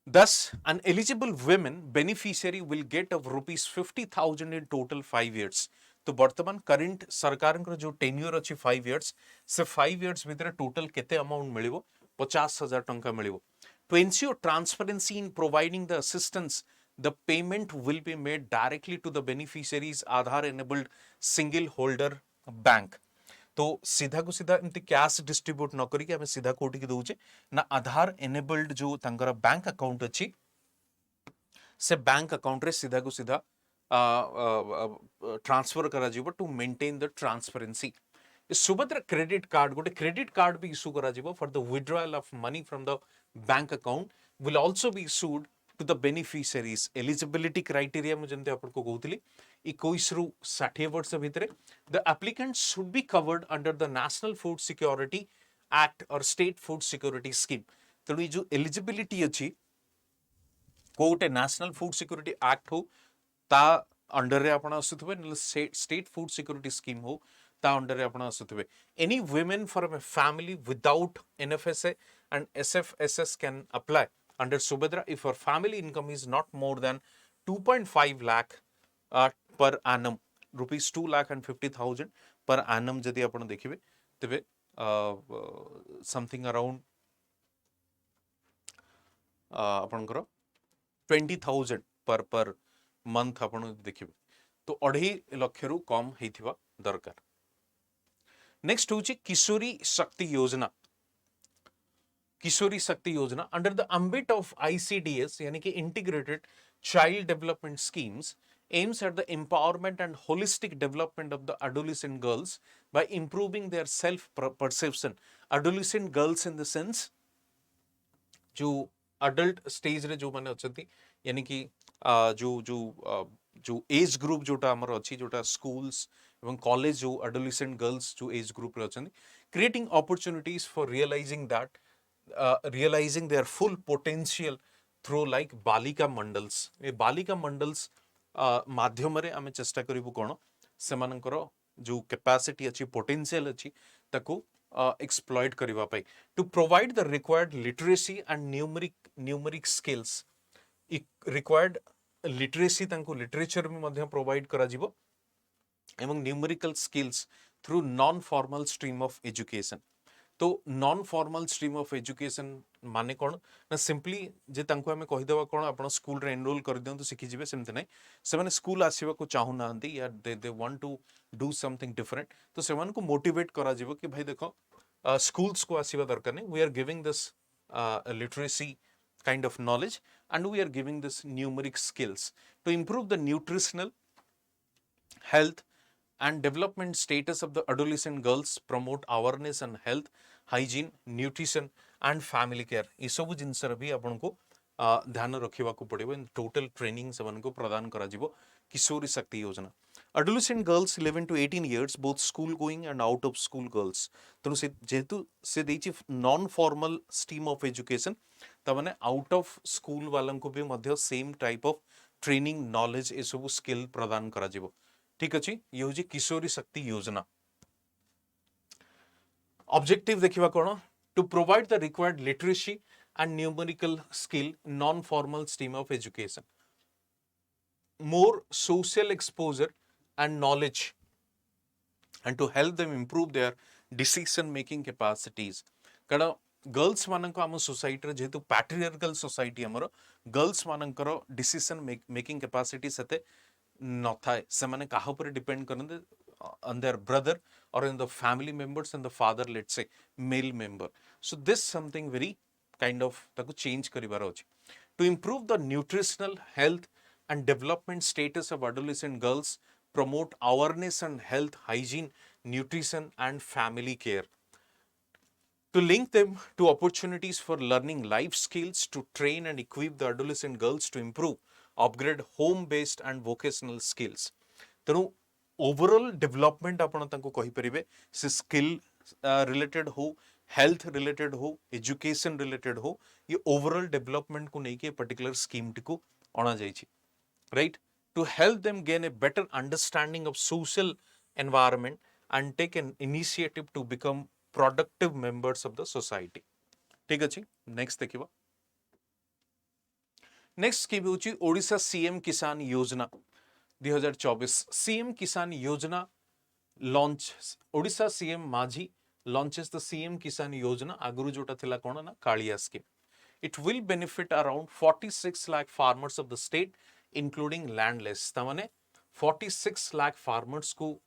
Thus, an eligible women beneficiary will get of rupees 50,000 in total 5 years. तो वर्तमान करंट सरकार जो टेन्यूर अच्छी 5 years से 5 years भितर टोटल केते अमाउंट मिलिबो 50,000 टंका मिलिबो. To ensure transparency in providing the assistance, the payment will be made directly to the beneficiary's Aadhaar enabled single holder bank. तो सीधा को सीधा एमती कैश डिस्ट्रीब्यूट न करिक हमें सीधा कोटी की दउचे ना आधार एनेबल्ड जो तंकर बैंक अकाउंट अछि से बैंक अकाउंट रे सीधा को सीधा ट्रांसफर करा जिवो to maintain the transparency. Subhadra credit card गोटे क्रेडिट कार्ड भी इशू करा जिवो for the withdrawal of money from the bank account will also be issued to the beneficiaries. Eligibility criteria ମୁଁ ଯେମିତି ଆପଣଙ୍କୁ କହୁଥିଲି 21 ରୁ 60 ବର୍ଷ ଭିତରେ the applicant should be covered under the National Food Security Act or State Food Security Scheme. ତେଣୁ ଏ ଯୋଉ eligibility ଅଛି କୋଉଟେ National Food Security Act हो ତା अंडर रे आपण आସୁଥିବେ नले State Food Security Scheme हो ତା अंडर रे आपण आସୁଥିବେ. Any women from a family without NFSA and SFSS can apply under Subhadra if her family income is not more than 2.5 lakh per annum, rupees 2,50,000 per annum जदि आपण देखिबे तबे something around आपनकर 20,000 per month आपण देखिबे तो 2.5 लाख रु कम हेथिबा दरकार. Next होची किशोरी शक्ति योजना. Kishori Shakti Yojana under the ambit of ICDS यानी कि Integrated Child Development Schemes aims at the empowerment and holistic development of the adolescent girls by improving their self perception. Adolescent girls in the sense जो adult stage रे जो माने अछंती यानी कि जो age group जोटा हमर अछि जोटा स्कूल्स एवं कॉलेज जो adolescent girls जो एज ग्रुप रे अछंती creating opportunities for realizing their full potential through like balika mandals. ए बालिका मंडल्स माध्यम रे आमे चेष्टा करिवु कोन सेमानकर जो कैपेसिटी अछि पोटेंशियल अछि ताको एक्सप्लॉइट करिवा पई to provide the required literacy and numeric skills. Required literacy तांको लिटरेचर में मध्य प्रोवाइड करा जिवो एवं numerical skills through non formal stream of education. तो non formal stream of education माने कोन ना सिंपली जे तांको हमें कहि देबा कोन आपण स्कूल रे एनरोल कर दियंतु सिखि जिवे सेमते नै से माने स्कूल आसीबा को चाहू नांती या they want to do something different तो सेमान को मोटिवेट करा जिवो कि भाई देखो स्कूल्स को आसीबा दरकार नै we are giving this literacy kind of knowledge and we are giving this numeric skills to improve the nutritional health and development status of the adolescent girls, promote awareness and health, hygiene, nutrition and family care. ये सब जिनस भी आपन को ध्यान रखिबा को पड़िबो. In total training सबन को प्रदान करा जिवो किशोरी शक्ति योजना. Adolescent girls 11 to 18 years both school going and out of school girls. तो से जेतु से देछि non formal stream of education त माने आउट ऑफ स्कूल वालन को भी मध्य same type of training knowledge ए सब स्किल प्रदान करा जिवो. ठीक अछि ये होजी किशोरी शक्ति योजना. ऑब्जेक्टिव देखिबा कोन to provide the required literacy and numerical skill non formal stream of education, more social exposure and knowledge and to help them improve their decision making capacities. कारण गर्ल्स मानक आम सोसाइटी जेहेतु पैट्रियार्कल सोसाइटी आमर girls मानकर decision making capacity सेते न थाए से माने काहा पर डिपेंड करते on their brother or in the family members and the father, let's say male member. So this something very kind of taku change karibar अछि. To improve the nutritional health and development status of adolescent girls, promote awareness and health, hygiene, nutrition and family care. To link them to opportunities for learning life skills, to train and equip the adolescent girls to improve, upgrade home-based and vocational skills. ତେଣୁ overall development आपण तांको कहि परिबे से skill related हो, health related हो, education related हो, ये ओवरऑल डेवलपमेंट को नहीं के पर्टिकुलर स्कीम टिको अणा जाइछि, right, to help them gain a better understanding of social environment and take an initiative to become productive members of the society. ठीक अछि, नेक्स्ट देखिबा. नेक्स्ट स्कीम होची ओडिशा सीएम किसान योजना 2024. सीएम किसान योजना लॉन्च, ओडिशा सीएम माझी launches the CM Kisan Yojana. Aguru jota thila kona na Kaliya scheme. It will benefit around 46 lakh farmers of the state, including landless. Tamane 46 lakh farmers को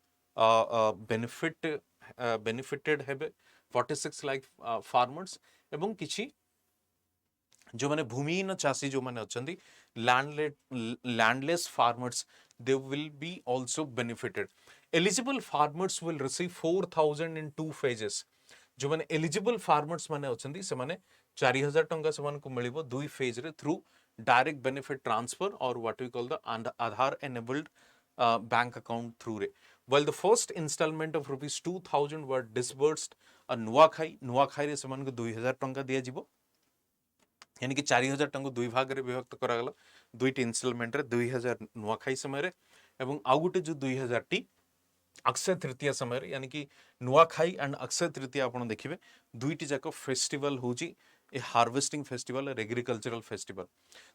benefited हेबे 46 lakh farmers एवं किछि जो माने भूमिहीन चाषी जो माने अछंती landless farmers, they will be also benefited. Eligible farmers will receive 4,000 in 2 phases. जो माने eligible farmers माने अछंती से माने 4,000 टंका से माने को मिलिबो 2 phase रे through direct benefit transfer or what we call the Aadhaar enabled bank account through रे. While the first installment of rupees 2,000 were disbursed on Nuakhai रे से माने को 2,000 टंका दिया जिवो, यानी कि 4,000 टंका दुई भाग रे विभक्त करागला, दुईटी इनस्टॉलमेंट रे 2,000 नुआखाई समय रे एवं आउ गोटे जो 2,000 टी अक्षय तृतीया समय रे, यानी कि नुआखाई एंड अक्षय तृतीया आपण देखिबे दुईटी जाक फेस्टिवल होची ए हार्वेस्टिंग फेस्टिवल और agricultural festival.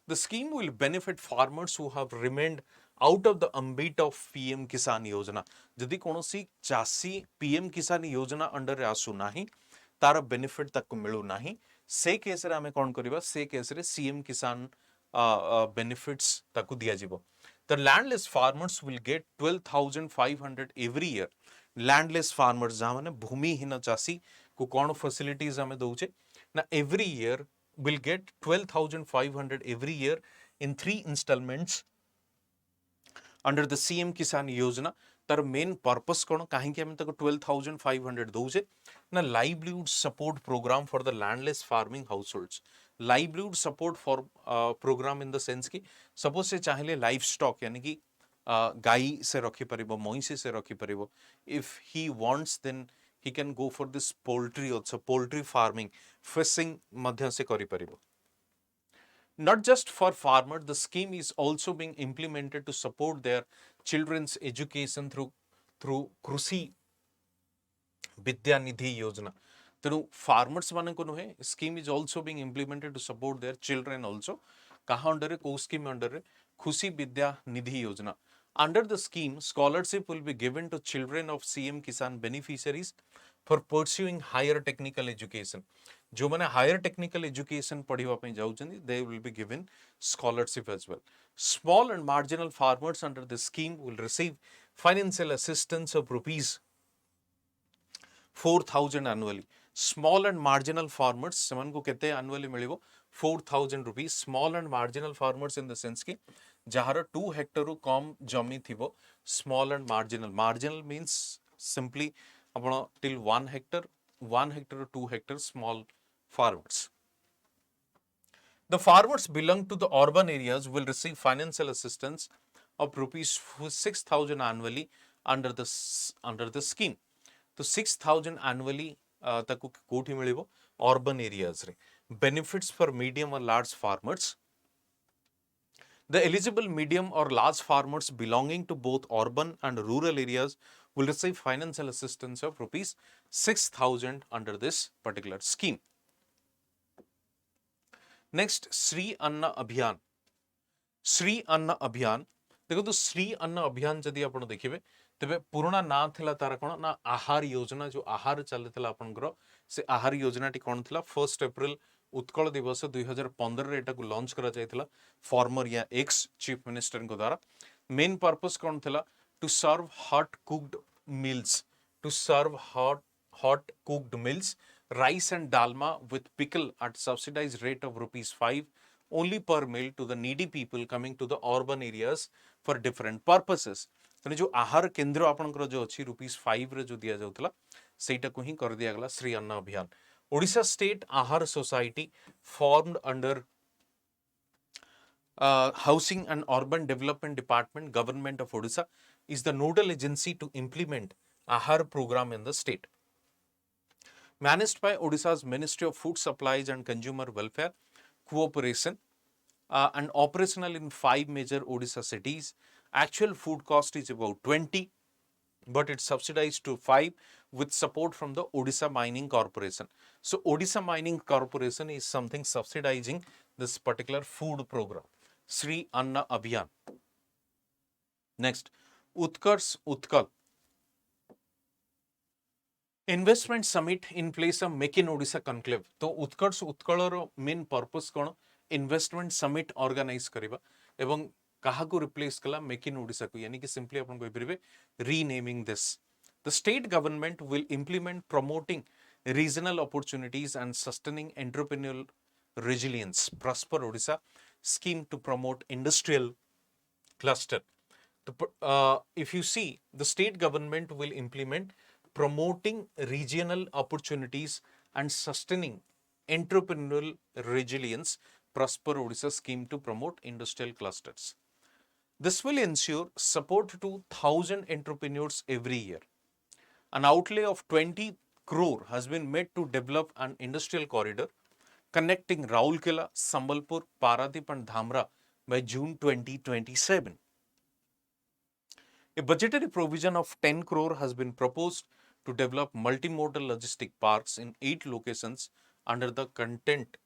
The scheme will benefit farmers who have remained out of the ambit of PM Kisan Yojana. जदि कोनोसी चासी पीएम किसान योजना अंडर रे आसु नाही, तार बेनिफिट ताको मिलु नाही, से केस रे आमे कोन करिबा, से केस रे सीएम किसान बेनिफिट्स ताको दिया जिवो. The landless farmers will get 12,500 every year. Landless farmers जहाँ माने भूमिहीन चाषी को कौन facilities हमें दोचे ना, every year will get 12,500 every year in 3 installments under the CM Kisan Yojana. तार मेन पर्पस कौन कहीं कि हमें तक 12,500 दोचे ना, livelihood support program for the landless farming households. Livelihood support for programme in the sense कि सपोज से चाहे life stock यानी कि गाई से रखी परिबो, मईसी से रखी परिबो, if he wants then he can go for this poultry also, poultry farming, fishing मध्य से करि परिबो. Not just for farmers, the scheme is also being implemented to support their children's education through Krushi vidya nidhi yojana. तेणु farmers मान को नुहे, scheme is also being implemented to support their children also. कहा under रे, को scheme under रे, Khushi Vidya Nidhi Yojana. Under the scheme scholarship will be given to children of CM Kisan beneficiaries for pursuing higher technical education. जो माने higher technical education पढ़िबा पई जाउछन्ती, they will be given scholarship as well. Small and marginal farmers under the scheme will receive financial assistance of rupees 4,000 annually. Small and marginal farmers सेमान को केते annually मिलिबो 4,000 rupees. Small and marginal farmers in the sense कि जहार 2 hectare रू कम जमी थिबो, small and marginal. Marginal means simply आपण till 1 hectare, 1 hectare or 2 hectare small farmers. The farmers belong to the urban areas will receive financial assistance of rupees 6,000 annually under the scheme. तो 6,000 annually ताकू कोठी मिलिबो urban areas रे. Benefits for medium और large farmers. The eligible medium or large farmers belonging to both urban and rural areas will receive financial assistance of rupees 6,000 under this particular scheme. Next, Shree Anna Abhiyan. Shree Anna Abhiyan देखो श्री अन्न अभियान जदि आपण देखिबे तेबे पुराना ना थिला तार कोन ना आहार योजना जो आहार चलथिला आपनकर से आहार योजना टी कोन थिला 1 अप्रैल उत्कल दिवस 2015 रे एटा को लॉन्च करा जायथिला फॉर्मर या एक्स चीफ मिनिस्टर को द्वारा मेन पर्पस कोन थिला to serve hot cooked meals to serve hot cooked meals rice and dalma with pickle at subsidized rate of ₹5 only per meal to the needy people coming to the urban areas for different purposes तेने जो आहार केंद्र आपनकर जो अछि ₹5 रे जो दिया जाउतला सेटा को ही कर दिया गला श्री अन्न अभियान ओडिशा स्टेट आहार society formed under Housing and Urban Development Department, Government of Odisha, is the nodal agency to implement Ahar program in the state. Managed by Odisha's Ministry of Food Supplies and Consumer Welfare, Cooperation, and operational in 5 major Odisha cities. Actual food cost is about 20, but it's subsidized to 5 with support from the Odisha Mining Corporation. So Odisha Mining Corporation is something subsidizing this particular food program. Shree Anna Abhiyan. Next, Utkars Utkal. Investment Summit in place of Make in Odisha Conclave. तो उत्कर्ष उत्कलर main purpose कौन investment summit organise करिबा एवं कहा को replace कला make in Odisha को यानी कि सिंपली अपन कोइ परिबे renaming this the state government will implement promoting regional opportunities and sustaining entrepreneurial resilience prosper Odisha scheme to promote industrial cluster. If you see, the state government will implement promoting regional opportunities and sustaining entrepreneurial resilience prosper Odisha scheme to promote industrial clusters. This will ensure support to 1,000 entrepreneurs every year. An outlay of 20 crore has been made to develop an industrial corridor connecting Raulkela, Sambalpur, Paradip and Dhamra by June 2027. A budgetary provision of 10 crore has been proposed to develop multimodal logistic parks in 8 locations under the Connect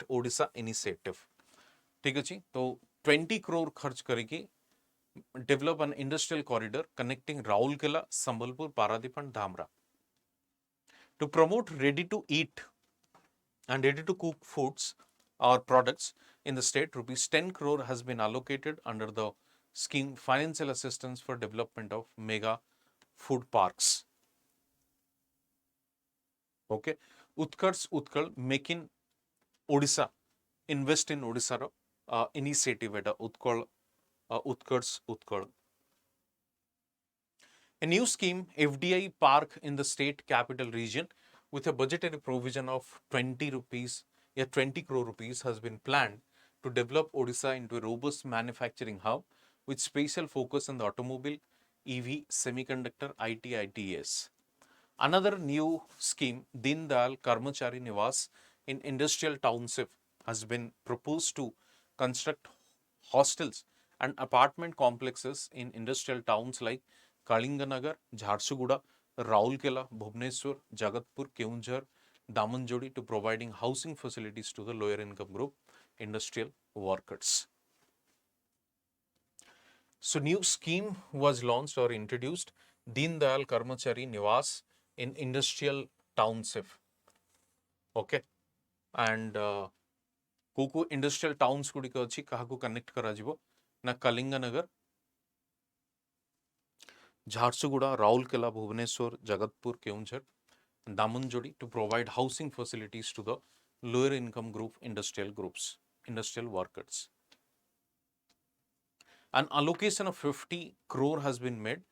Odisha initiative. ठीक अछि तो 20 crore खर्च करके develop an industrial corridor connecting Raulkela, Sambalpur, Paradip and Dhamra. To promote ready to eat and ready to cook foods or products in the state, ₹10 crore has been allocated under the scheme Financial Assistance for Development of Mega Food Parks. Okay. Utkars Utkal Make in Odisha, Invest in Odisha ro initiative eta Utkal Utkars Utkal. A new scheme, FDI Park in the state capital region, with a budgetary provision of 20 crore rupees has been planned to develop Odisha into a robust manufacturing hub with special focus on the automobile, EV, semiconductor, IT, ITES. Another new scheme, Din Dayal Karmachari Niwas in Industrial Township, has been proposed to construct hostels and apartment complexes in industrial towns like Kalinganagar, Jharsuguda, Raulkela, Bhubaneswar, Jagatpur, Keonjhar, Damanjodi to providing housing facilities to the lower income group industrial workers. So new scheme was launched or introduced, Deen Dayal Karmachari Niwas in industrial township. Okay, and कोको industrial towns गुड़िक अच्छी क्या connect करा ना Kalinganagar, Jharsuguda, Rourkela, Bhubaneswar, Jagatpur, Keonjhar, Damanjodi to provide housing facilities to the lower income group industrial groups, industrial workers. An allocation of 50 crore has been made.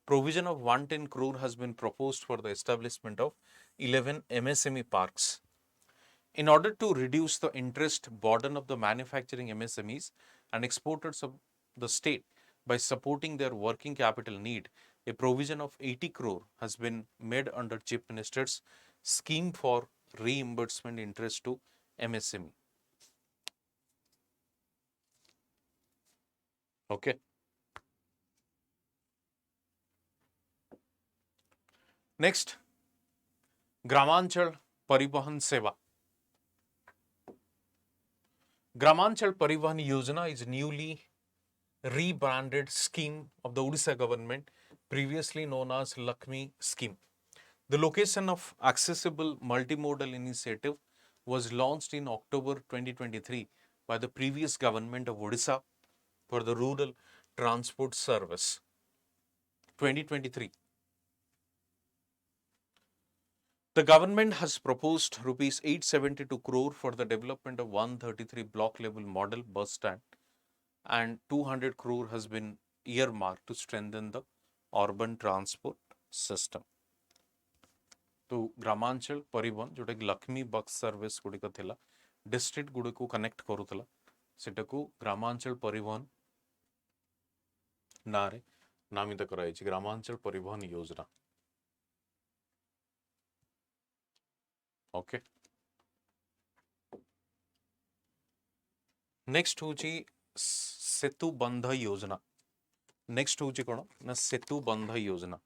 Provision of 110 crore has been proposed for the establishment of 11 MSME parks. In order to reduce the interest burden of the manufacturing MSMEs and exporters of the state by supporting their working capital need, a provision of 80 crore has been made under Chief Minister's scheme for reimbursement interest to MSME. Okay. Next, Gramanchal Paribahan Seva. Gramanchal Paribahan Yojana is newly rebranded scheme of the Odisha government, previously known as Lakshmi scheme. The location of accessible multimodal initiative was launched in October 2023 by the previous government of Odisha for the rural transport service. 2023. The government has proposed rupees 872 crore for the development of 133 block level model bus stand, and 200 crore has been earmarked to strengthen the urban transport system. तो ग्रामांचल परिवहन जोटा कि Lakshmi bus service गुड़िक थिला district गुड़िक connect करूला सेटा को ग्रामांचल परिवहन ना रे नामित कराई ग्रामांचल परिवहन योजना. ओके, नेक्स्ट होची सेतु बंध योजना. नेक्स्ट होची कोन ना सेतु बंध योजना.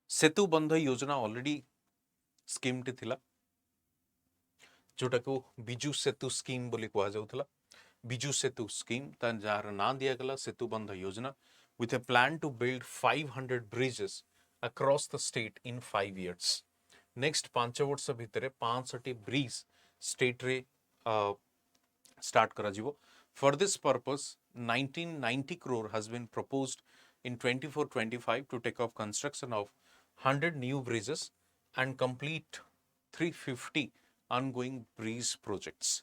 सेतु बंध योजना ऑलरेडी स्कीम टी थिला जोटा को बिजू सेतु स्कीम बोली कहा जाउथला. बिजू सेतु स्कीम तार जार ना दिया गला सेतु बंध योजना with a plan to build 500 bridges across the state in 5 years. Next 5 वर्ष भितरे 5 ब्रिज स्टेट रे स्टार्ट करा जिवो. For this purpose 1990 crore has been proposed in 24-25 to take off construction of 100 new bridges and complete 350 ongoing bridge projects.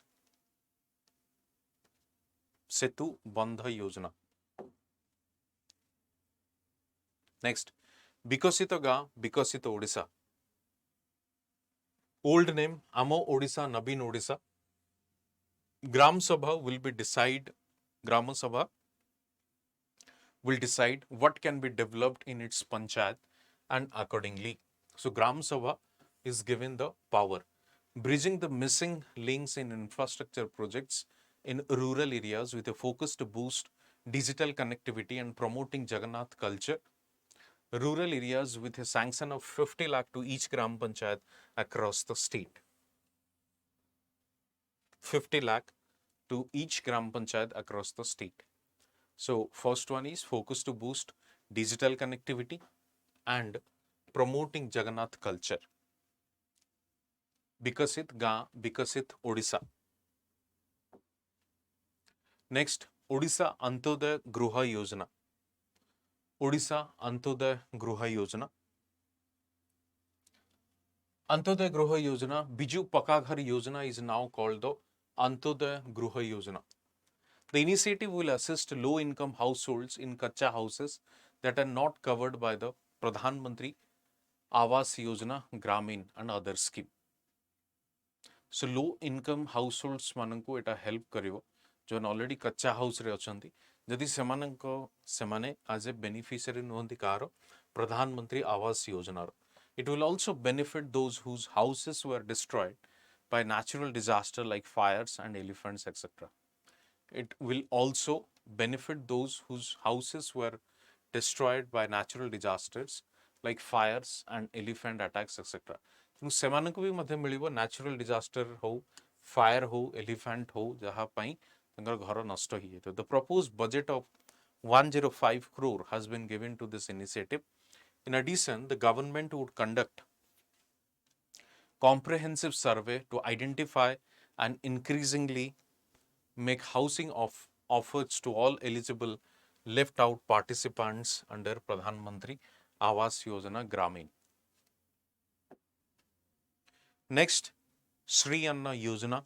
सेतु बंध योजना. Next विकसित गाँ विकसित ओडिशा. ओल्ड नेम आमो ओडिशा नवीन ओडिशा. ग्राम सभा will be decide ग्राम सभा will decide what can be developed in its panchayat and accordingly. So Gram Sabha is given the power. Bridging the missing links in infrastructure projects in rural areas with a focus to boost digital connectivity and promoting Jagannath culture. Rural areas with a sanction of 50 lakh to each Gram Panchayat across the state. 50 lakh to each Gram Panchayat across the state. So first one is focus to boost digital connectivity and promoting Jagannath culture. Bikasit Gaon, Bikasit Odisha. Next, Odisha Antyodaya Gruha Yojana. Odisha Antyodaya Gruha Yojana. Antyodaya Gruha Yojana, Biju Pakka Ghar Yojana is now called the Antyodaya Gruha Yojana. The initiative will assist low-income households in kacha houses that are not covered by the Pradhan Mantri Awas Yojana, Gramin and other scheme. So low-income households mananku eta help karibo जो already कच्चा house रे अछंती जदि सेमाने as a beneficiary नोहंती car प्रधानमंत्री Awas Yojana. It will also benefit those whose houses were destroyed by natural disaster like fires and elephants, etc. It will also benefit those whose houses were destroyed by natural disasters like fires and elephant attacks, etc. सेमानंकु भी मध्य मिलिबो natural disaster हो, fire हो, elephant हो जहाँ पाई तंगर घर नष्ट ही है. The proposed budget of 105 crore has been given to this initiative. In addition, the government would conduct comprehensive survey to identify and increasingly make housing offers to all eligible left out participants under Pradhan Mantri Awas Yojana Gramin. Next, Shree Anna Yojana.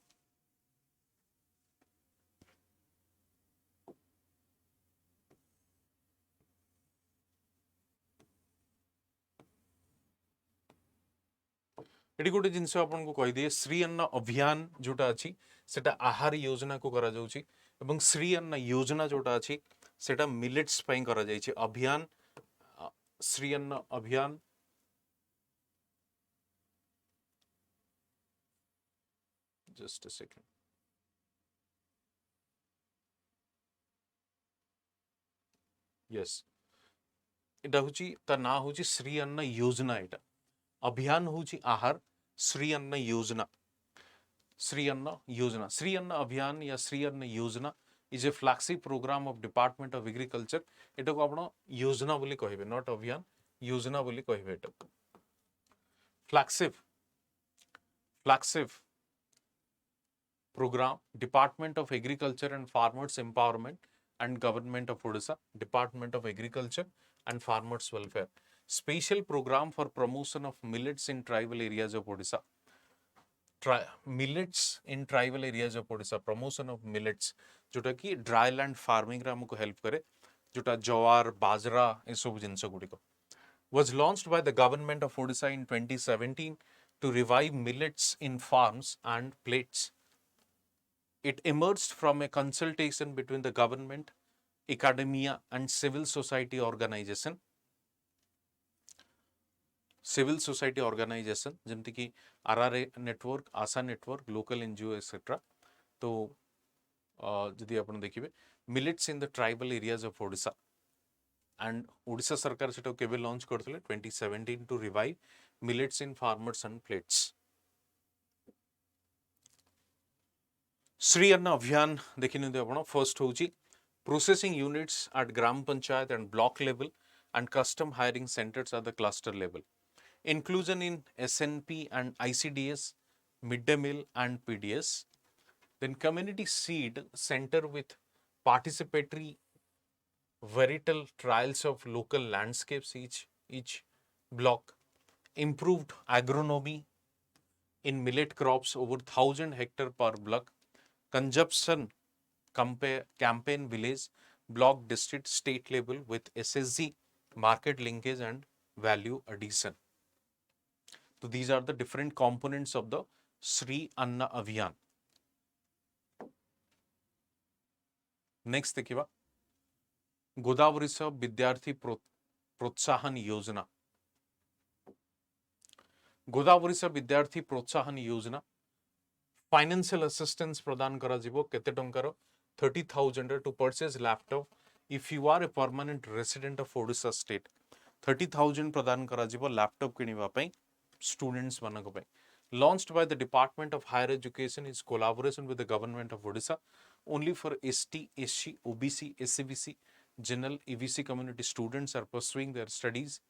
Eighty गोटे जिनस आपन को कहि दिए श्री अन्न अभियान जोटा अछि सेटा आहार योजना को करा जाउछि एवं श्री अन्न योजना जोटा अछि सेटा मिलेट्स पई करा जाय छै. अभियान श्री अन्न अभियान जस्ट अ सेकंड. यस एटा होछि ता ना होछि श्री अन्न योजना. एटा अभियान होछि आहार श्री अन्न योजना Shree Anna Yojana. Shree Anna Abhiyan या Shree Anna Yojana is a flagship program of Department of Agriculture. एटा को आपण योजना बोली कहिबे, not अभियान, योजना बोली कहिबे एटा. Flagship program, Department of Agriculture and Farmers Empowerment and Government of Odisha, Department of Agriculture and Farmers Welfare. Special program for promotion of millets in tribal areas of Odisha. Millets in tribal areas of Odisha, promotion of millets, जोटा कि dry land farming रे हमको help करे, जोटा जवार बाजरा ए सब जिनस गुड़िक was launched by the government of Odisha in 2017 to revive millets in farms and plates. It emerged from a consultation between the government, academia and civil society organization. Civil society organization जमती कि RRA network, ASA network, local NGO etc. तो जदि आपण देखिबे millets in the tribal areas of Odisha and Odisha सरकार सेटा केबे launch करथिले 2017 to revive millets in farmers and plates. Shree Anna Abhiyan देखिने दे आपण फर्स्ट होची processing units at gram panchayat and block level and custom hiring centers at the cluster level. Inclusion in SNP and ICDS, midday meal and PDS. Then community seed center with participatory varietal trials of local landscapes each block. Improved agronomy in millet crops over 1,000 hectare per block. Consumption campaign village, block, district, state level with SSG, market linkage and value addition. So these are the different components of the Shree Anna Abhiyan. Next देखिबा गोदावरी से विद्यार्थी प्रोत्साहन योजना. गोदावरी से विद्यार्थी प्रोत्साहन योजना financial assistance प्रदान करा जिवो केते टंकार 30,000 to purchase laptop if you are a permanent resident of Odisha state. 30,000 प्रदान करा जिवो लैपटॉप किनिबा पई students मानक पई. Launched by the Department of Higher Education is collaboration with the government of Odisha only for ST, SC, OBC, SCBC, general EBC community students are pursuing their studies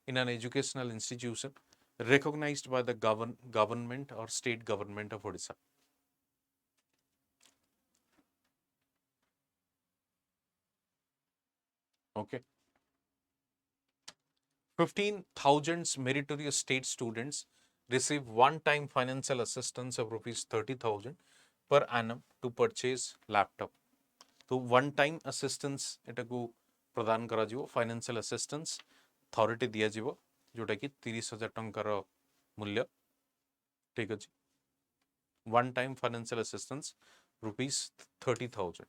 in an educational institution recognized by the government or state government of Odisha. Okay. 15,000 meritorious state students receive one-time financial assistance of rupees 30,000 per annum to purchase laptop. तो one time assistance एटा को प्रदान करा जिवो financial assistance authority दिया जिवो जोटा कि 30,000 टंकार मूल्य. ठीक अछि. One time financial assistance rupees 30,000.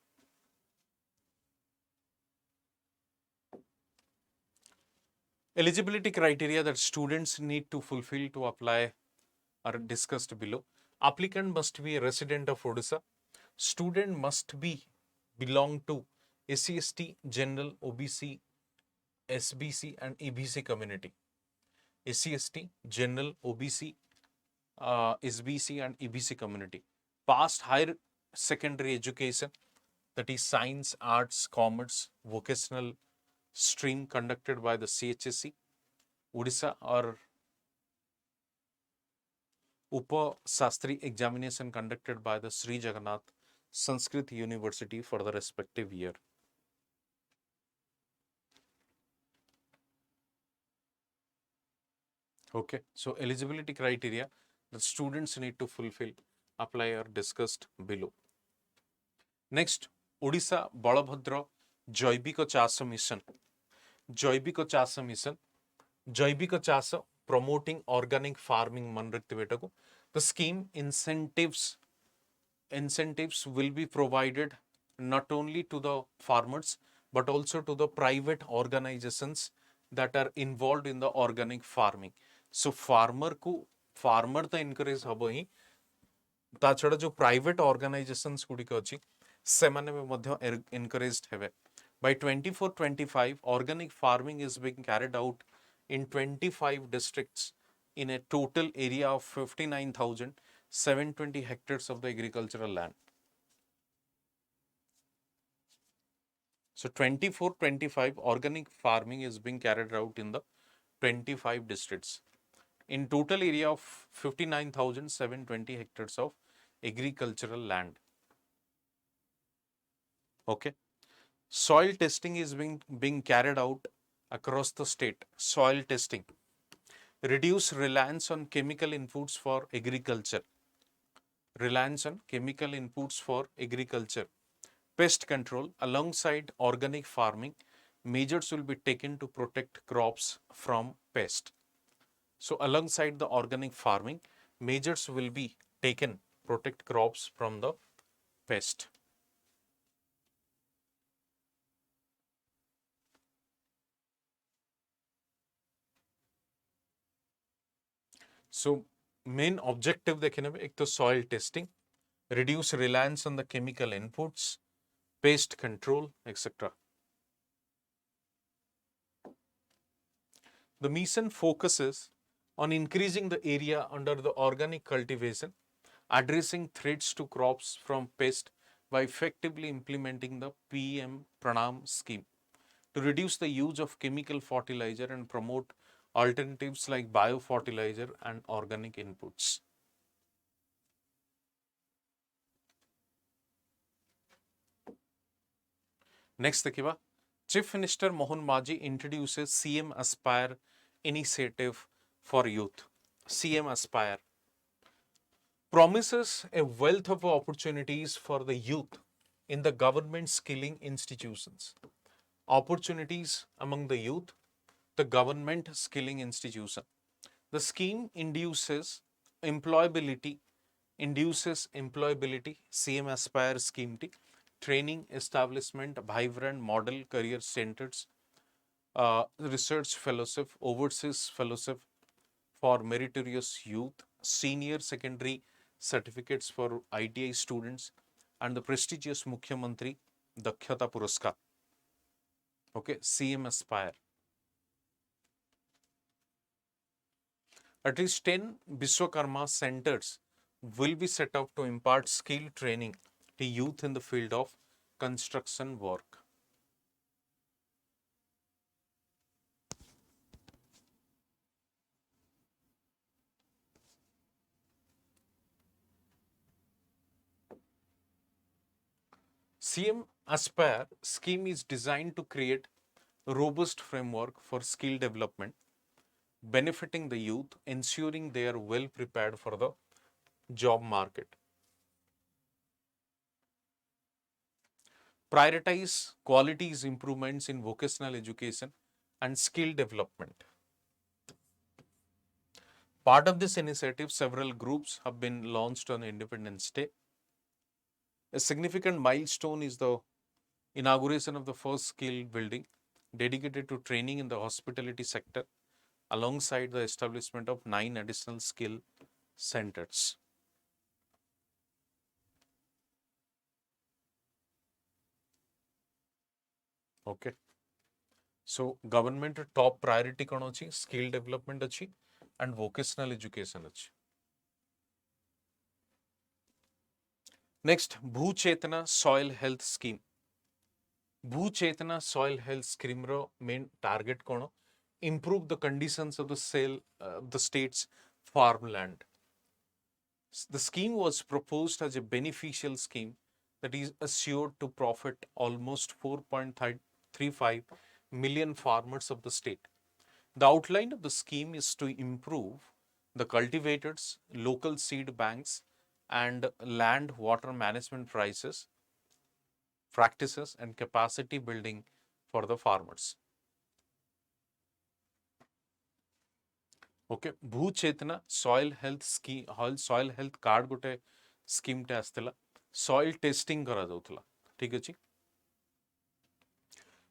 Eligibility criteria that students need to fulfill to apply are discussed below. Applicant must be a resident of Odisha. Student must be belong to SC/ST, General, OBC, SBC and EBC community. SC/ST, General, OBC, SBC and EBC community. Past higher secondary education, that is science, arts, commerce, vocational stream conducted by the CHSE, Odisha or Upa Shastri examination conducted by the Sri Jagannath Sanskrit University for the respective year. Okay, so eligibility criteria that students need to fulfill, apply are discussed below. Next, Odisha Balabhadra Jaibika Chasa Mission. Jaibika Chasa Mission. Jaibika Chasa promoting organic farming man rakte beta ko. The scheme incentives will be provided not only to the farmers but also to the private organizations that are involved in the organic farming. So farmer तो encourage हबो ही ता छड़ा जो private organizations गुड़िक अछि सेमाने में मध्य encouraged हेबे. By 24-25 organic farming is being carried out in 25 districts in a total area of 59,000 720 hectares of the agricultural land. So 24-25 organic farming is being carried out in the 25 districts. In total area of 59,720 hectares of agricultural land. Okay. Soil testing is being carried out across the state. Soil testing. Reduce reliance on chemical inputs for agriculture. Reliance on chemical inputs for agriculture. Pest control alongside organic farming, measures will be taken to protect crops from pest. So alongside the organic farming, measures will be taken protect crops from the pest. So main objective देखे ना एक तो soil testing, reduce reliance on the chemical inputs, pest control, etc. The mission focuses on increasing the area under the organic cultivation, addressing threats to crops from pest by effectively implementing the PM Pranam scheme to reduce the use of chemical fertilizer and promote alternatives like biofertilizer and organic inputs. Next देखिए Chief Minister Mohan Maji introduces CM Aspire initiative for youth. CM Aspire promises a wealth of opportunities for the youth in the government skilling institutions. Opportunities among the youth, the government skilling institution. The scheme employability, induces employability, CM Aspire scheme, training, establishment, vibrant model career centers, research fellowship, overseas fellowship for meritorious youth, senior secondary certificates for ITI students, and the prestigious Mukhyamantri Dakhyata Puraskar. Okay, CM Aspire. At least 10 Vishwakarma centers will be set up to impart skill training to youth in the field of construction work. CM Aspire scheme is designed to create a robust framework for skill development, benefiting the youth, ensuring they are well prepared for the job market. Prioritize qualities improvements in vocational education and skill development. Part of this initiative, several groups have been launched on Independence Day. A significant milestone is the inauguration of the first skill building dedicated to training in the hospitality sector, alongside the establishment of 9 additional skill centers. Okay. So government top priority कौन अच्छी skill development अच्छी and vocational education अच्छी. Next, Bhu Chetana Soil Health Scheme. Bhu Chetana Soil Health Scheme रो main target कौन? Improve the conditions of the state's farmland. The scheme was proposed as a beneficial scheme that is assured to profit almost 4.35 million farmers of the state. The outline of the scheme is to improve the cultivators, local seed banks, and land water management practices, and capacity building for the farmers. Okay, Bhu Chetana soil health scheme, soil health card गोटे scheme टे आस्तेला, soil testing करा जाउथला, ठीक अछि.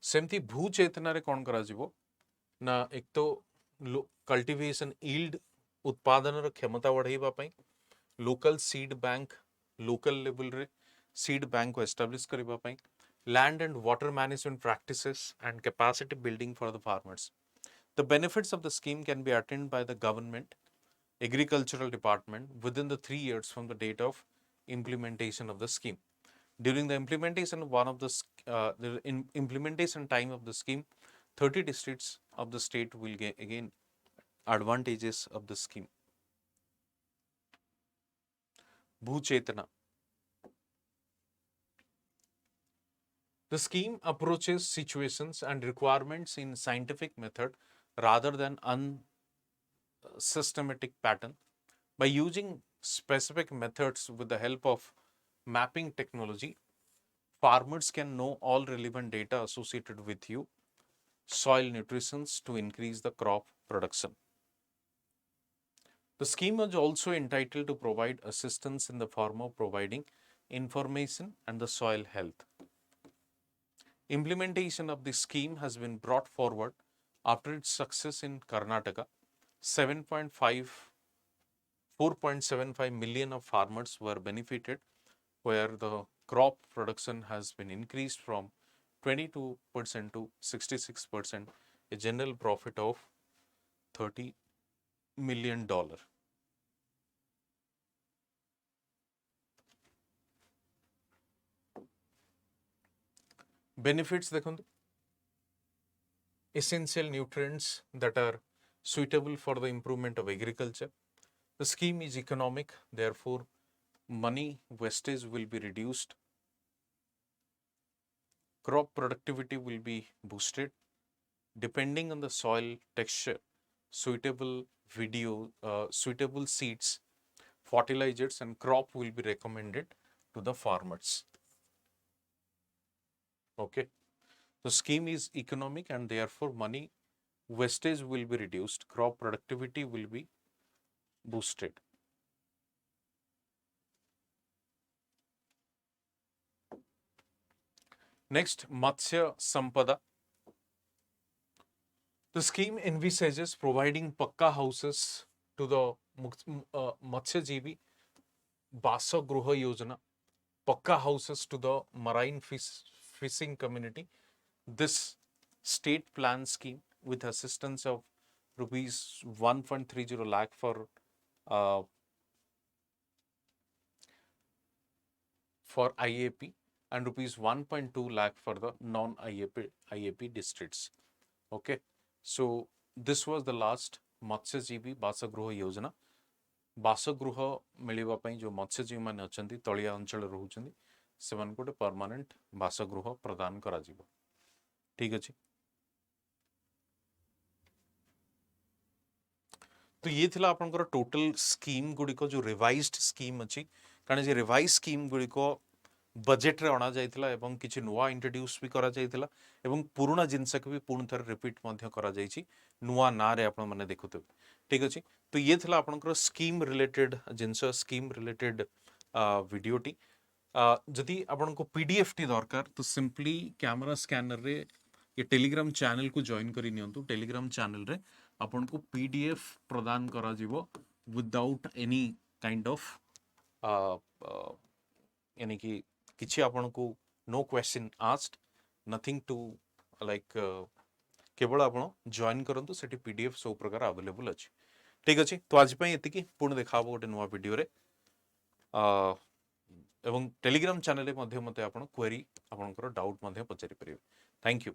सेमती भू चेतना रे कौन करा जिवो ना एक तो कल्टिवेशन यील्ड उत्पादन क्षमता बढ़ाइबा पई local seed bank local level रे सीड बैंक को एस्टाब्लिश करबा पई land and water management practices and capacity building for the farmers. The benefits of the scheme can be attained by the government agricultural department within the 3 years from the date of implementation of the scheme. During the implementation of implementation time of the scheme, 30 districts of the state will get again advantages of the scheme. Bhuchetana. The scheme approaches situations and requirements in scientific method rather than unsystematic pattern. By using specific methods with the help of mapping technology, farmers can know all relevant data associated with soil nutrition to increase the crop production. The scheme is also entitled to provide assistance in the form of providing information and the soil health. Implementation of the scheme has been brought forward after its success in Karnataka. 4.75 million of farmers were benefited, where the crop production has been increased from 22% to 66%, a general profit of $30 million. Benefits देखो, essential nutrients that are suitable for the improvement of agriculture. The scheme is economic, therefore money wastage will be reduced. Crop productivity will be boosted. Depending on the soil texture, suitable seeds, fertilizers and crop will be recommended to the farmers. Okay. The scheme is economic and therefore money wastage will be reduced. Crop productivity will be boosted. Next, Matsya Sampada. The scheme envisages providing pakka houses to the Matsyajeevi Basa Gruha Yojana, pakka houses to the marine fishing community. This state plan scheme with assistance of rupees 1.30 lakh for IAP and rupees 1.2 lakh for the non-IAP districts. Okay, so this was the last Matsyajeevi Basagruha Yojana. ବାସଗୃହ ମିଳିବା ପାଇଁ ଯେଉଁ ମତ୍ସ୍ୟଜୀବୀମାନେ ଅଛନ୍ତି ତଳିଆ ଅଞ୍ଚଳରେ ରହୁଛନ୍ତି ସେମାନଙ୍କୁ ଗୋଟେ ପରମାନେଣ୍ଟ ବାସଗୃହ ପ୍ରଦାନ କରାଯିବ। ଠିକ ଅଛି, ତ ଇଏ ଥିଲା ଆପଣଙ୍କର ଟୋଟାଲ ସ୍କିମ୍ ଗୁଡ଼ିକ ଯେଉଁ ରିଭାଇଜ୍ଡ ସ୍କିମ୍ ଅଛି, କାରଣ ଯେ ରିଭାଇଜ୍ ସ୍କିମ୍ ଗୁଡ଼ିକ ବଜେଟ୍ରେ ଅଣାଯାଇଥିଲା ଏବଂ କିଛି ନୂଆ ଇଣ୍ଟ୍ରୋଡ୍ୟୁସ୍ ବି କରାଯାଇଥିଲା ଏବଂ ପୁରୁଣା ଜିନିଷକୁ ବି ପୁଣି ଥରେ ରିପିଟ୍ ମଧ୍ୟ କରାଯାଇଛି ନୂଆ ନାଁରେ ଆପଣମାନେ ଦେଖୁଥିବେ। ଠିକ ଅଛି, ତ ଇଏ ଥିଲା ଆପଣଙ୍କର ସ୍କିମ୍ ରିଲେଟେଡ୍ ଜିନିଷ, ସ୍କିମ୍ ରିଲେଟେଡ୍ ଭିଡ଼ିଓଟି। ଯଦି ଆପଣଙ୍କୁ PDF ଟି ଦରକାର ତ ସିମ୍ପଲି କ୍ୟାମେରା ସ୍କାନରରେ ये टेलीग्राम चैनल को जॉइन करी नियंतु। टेलीग्राम चैनल रे आपन को PDF प्रदान करा जीवो विदाउट एनी काइंड ऑफ यानी कि किछि आपन को no question asked, nothing to like केवल आपन जॉइन करंतु सेठी PDF सब प्रकार अवेलेबल अछि। ठीक अछि, तो आज पई एतिकी पुण देखाबो गोटे नुवा वीडियो रे एवं टेलीग्राम चैनल रे मध्य मते आपन क्वेरी आपनकर डाउट मध्य पचारि परिबे। Thank you.